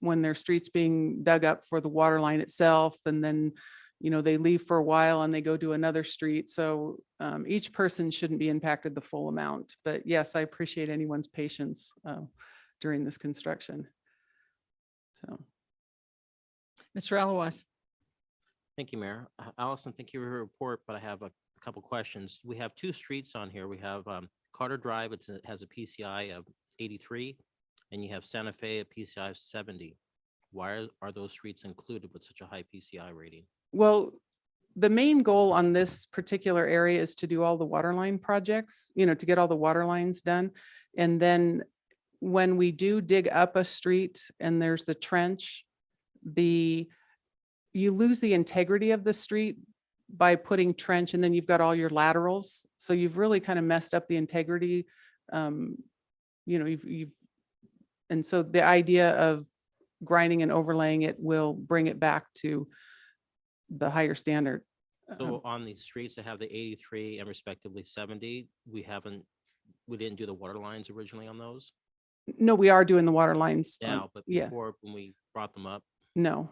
when their streets being dug up for the water line itself, and then, they leave for a while and they go to another street. So each person shouldn't be impacted the full amount. But yes, I appreciate anyone's patience during this construction. So. Mr. Alawas. Thank you, Mayor. Allison, thank you for your report, but I have a couple questions. We have 2 streets on here. We have Carter Drive, it has a PCI of 83, and you have Santa Fe, a PCI of 70. Why are those streets included with such a high PCI rating? Well, the main goal on this particular area is to do all the water line projects, to get all the water lines done. And then when we do dig up a street and there's the trench, you lose the integrity of the street by putting trench, and then you've got all your laterals. So you've really kind of messed up the integrity. And so the idea of grinding and overlaying it will bring it back to the higher standard. So on these streets that have the 83 and respectively 70, we didn't do the water lines originally on those? No, we are doing the water lines. Now, but Yeah, before, when we brought them up, no.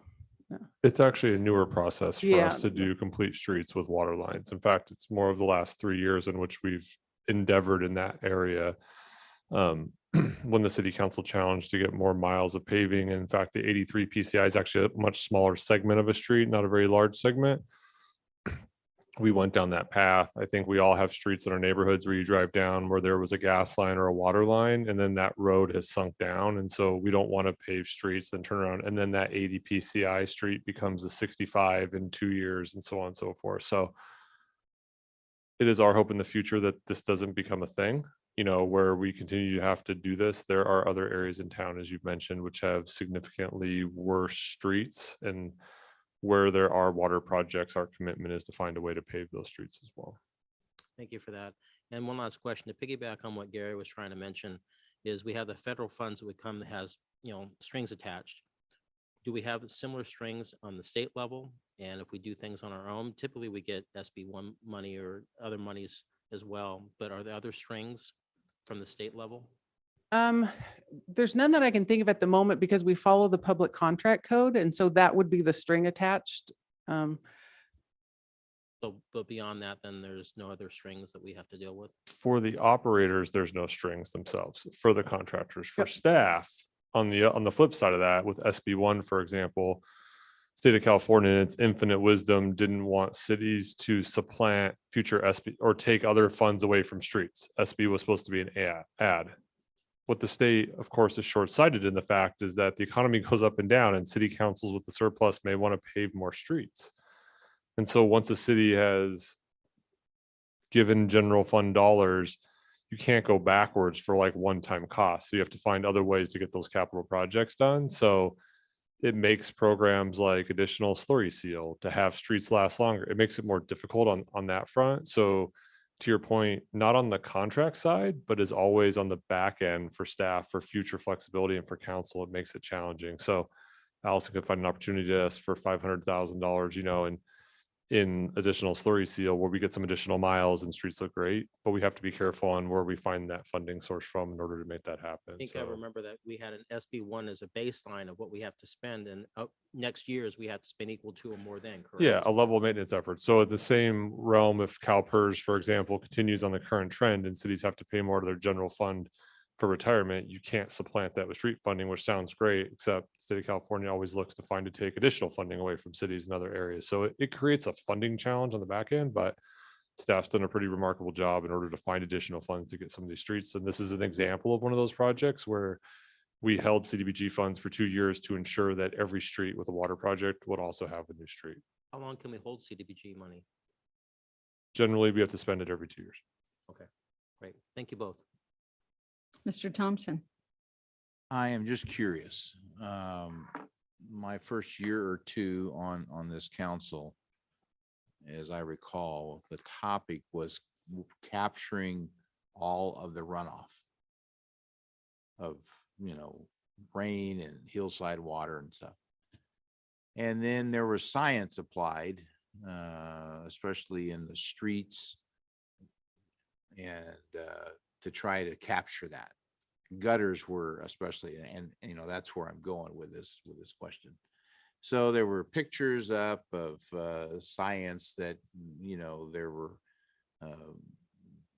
It's actually a newer process for Yeah. us to do complete streets with water lines. In fact, it's more of the last 3 years in which we've endeavored in that area. When the city council challenged to get more miles of paving. In fact, the 83 PCI is actually a much smaller segment of a street, not a very large segment. We went down that path. I think we all have streets in our neighborhoods where you drive down where there was a gas line or a water line, and then that road has sunk down. And so we don't want to pave streets, then turn around, and then that 80 PCI street becomes a 65 in 2 years, and so on and so forth. So it is our hope in the future that this doesn't become a thing, where we continue to have to do this. There are other areas in town, as you've mentioned, which have significantly worse streets, and where there are water projects, our commitment is to find a way to pave those streets as well. thank you for that. And one last question, to piggyback on what Gary was trying to mention, is we have the federal funds that would come that has, strings attached. Do we have similar strings on the state level? And if we do things on our own, typically we get SB1 money or other monies as well, but are there other strings from the state level? There's none that I can think of at the moment because we follow the public contract code. And so that would be the string attached. So but beyond that, then there's no other strings that we have to deal with. For the operators, there's no strings themselves. For the contractors, for staff, on the flip side of that, with SB1, for example, state of California in its infinite wisdom didn't want cities to supplant future SB or take other funds away from streets. SB was supposed to be an ad. What the state, of course, is short-sighted in the fact is that the economy goes up and down, and city councils with the surplus may want to pave more streets. And so once a city has given general fund dollars, you can't go backwards for like one-time costs. So you have to find other ways to get those capital projects done. So it makes programs like additional slurry seal to have streets last longer. It makes it more difficult on that front. So to your point, not on the contract side, but as always on the back end for staff, for future flexibility and for council, it makes it challenging. So Allison could find an opportunity to ask for $500,000, you know, and in additional slurry seal where we get some additional miles and streets look great, but we have to be careful on where we find that funding source from in order to make that happen. I think I remember that we had an SB1 as a baseline of what we have to spend, and next year's we have to spend equal to or more than, correct? Yeah, a level of maintenance effort. So at the same realm, if CalPERS, for example, continues on the current trend and cities have to pay more to their general fund for retirement, you can't supplant that with street funding, which sounds great, except the state of California always looks to find to take additional funding away from cities and other areas. So it creates a funding challenge on the back end, but staff's done a pretty remarkable job in order to find additional funds to get some of these streets. And this is an example of one of those projects where we held CDBG funds for 2 years to ensure that every street with a water project would also have a new street. How long can we hold CDBG money? Generally, we have to spend it every 2 years. Okay, great. Thank you both. Mr. Thompson. I am just curious. My first year or two on this council, as I recall, the topic was capturing all of the runoff of, you know, rain and hillside water and stuff. And then there was science applied, especially in the streets, and to try to capture that. Gutters were especially, and you know, that's where I'm going with this question. So there were pictures up of science that, you know, there were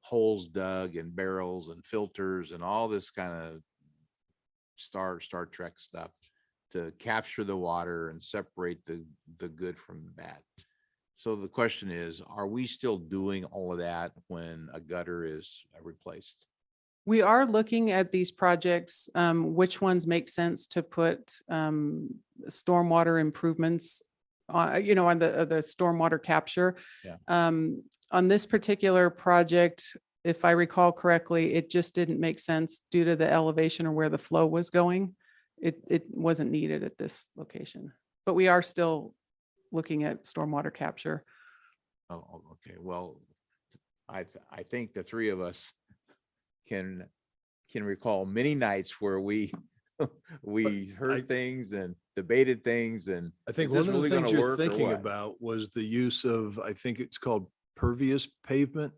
holes dug and barrels and filters and all this kind of Star Trek stuff to capture the water and separate the good from the bad. So the question is, are we still doing all of that when a gutter is replaced? We are looking at these projects, which ones make sense to put stormwater improvements on, you know, on the stormwater capture. Yeah. On this particular project, if I recall correctly, it just didn't make sense due to the elevation or where the flow was going. It wasn't needed at this location, but we are still looking at stormwater capture. Oh, okay. Well, I think the three of us can recall many nights where we heard things and debated things, and I think is this one of the really gonna things you're work or thinking what? about was the use of, I think it's called pervious pavement,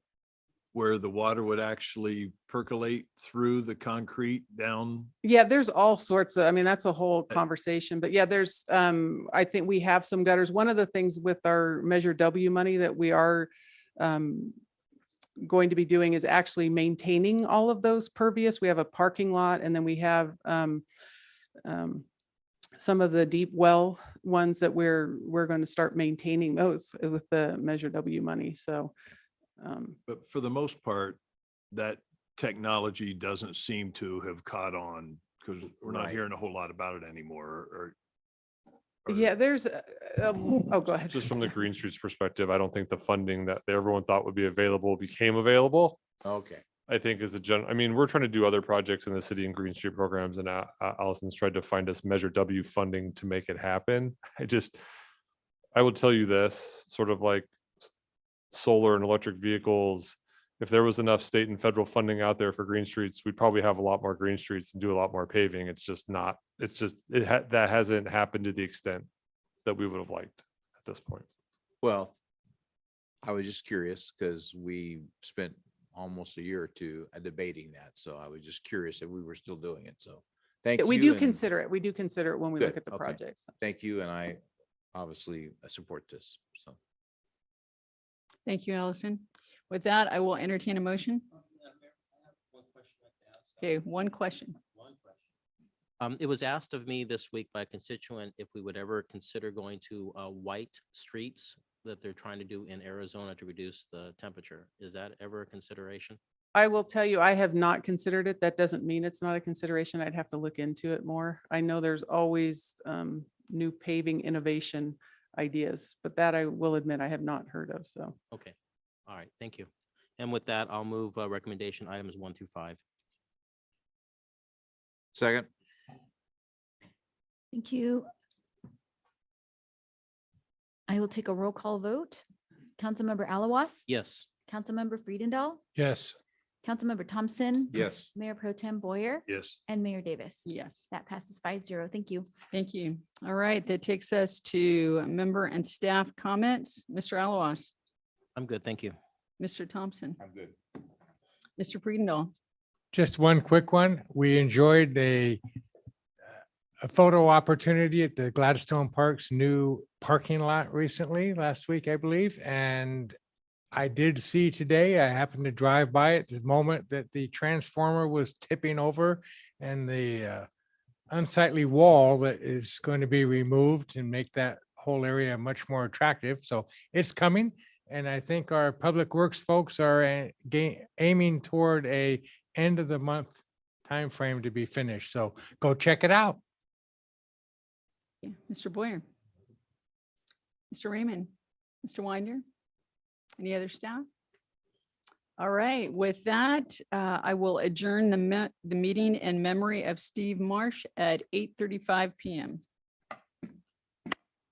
where the water would actually percolate through the concrete down. Yeah, there's all sorts of, I mean, that's a whole conversation, but yeah, there's, I think we have some gutters. One of the things with our Measure W money that we are going to be doing is actually maintaining all of those pervious. We have a parking lot, and then we have some of the deep well ones that we're going to start maintaining those with the Measure W money. So But for the most part, that technology doesn't seem to have caught on, because we're not Right. hearing a whole lot about it anymore. Or yeah, there's, oh, go ahead. Just from the Green Streets perspective, I don't think the funding that everyone thought would be available became available. Okay. I think is I mean, we're trying to do other projects in the city and Green Street programs, and Allison's tried to find us Measure W funding to make it happen. I will tell you this, sort of like solar and electric vehicles, if there was enough state and federal funding out there for Green Streets, we'd probably have a lot more Green Streets and do a lot more paving. It's just not, that hasn't happened to the extent that we would have liked at this point. Well, I was just curious because we spent almost a year or two debating that. So I was just curious if we were still doing it. So thank you. We do and consider it. We do consider it when we Good, look at the okay. projects. Thank you. And I obviously support this. So. Thank you, Allison. With that, I will entertain a motion. Okay, one question. It was asked of me this week by a constituent if we would ever consider going to white streets that they're trying to do in Arizona to reduce the temperature. Is that ever a consideration? I will tell you, I have not considered it. That doesn't mean it's not a consideration. I'd have to look into it more. I know there's always new paving innovation ideas, but that I will admit I have not heard of, so. Okay, all right, thank you. And with that, I'll move recommendation items 1 through 5. Second. Thank you. I will take a roll call vote. Councilmember Alawas. Yes. Councilmember Friedendahl. Yes. Councilmember Thompson. Yes. Mayor Pro Tem Boyer. Yes. And Mayor Davis. Yes. That passes 5-0. Thank you. Thank you. All right, that takes us to member and staff comments. Mr. Alawas, I'm good, thank you. Mr. Thompson, I'm good. Mr. Friedendahl. Just one quick one. We enjoyed a photo opportunity at the Gladstone Park's new parking lot recently, last week, I believe. And I did see today, I happened to drive by at the moment that the transformer was tipping over and the unsightly wall that is going to be removed and make that whole area much more attractive. So it's coming. And I think our Public Works folks are aiming toward a end of the month timeframe to be finished. So go check it out. Yeah, Mr. Boyer. Mr. Raymond, Mr. Winder, any other staff? All right, with that, I will adjourn the meeting in memory of Steve Marsh at 8:35 PM.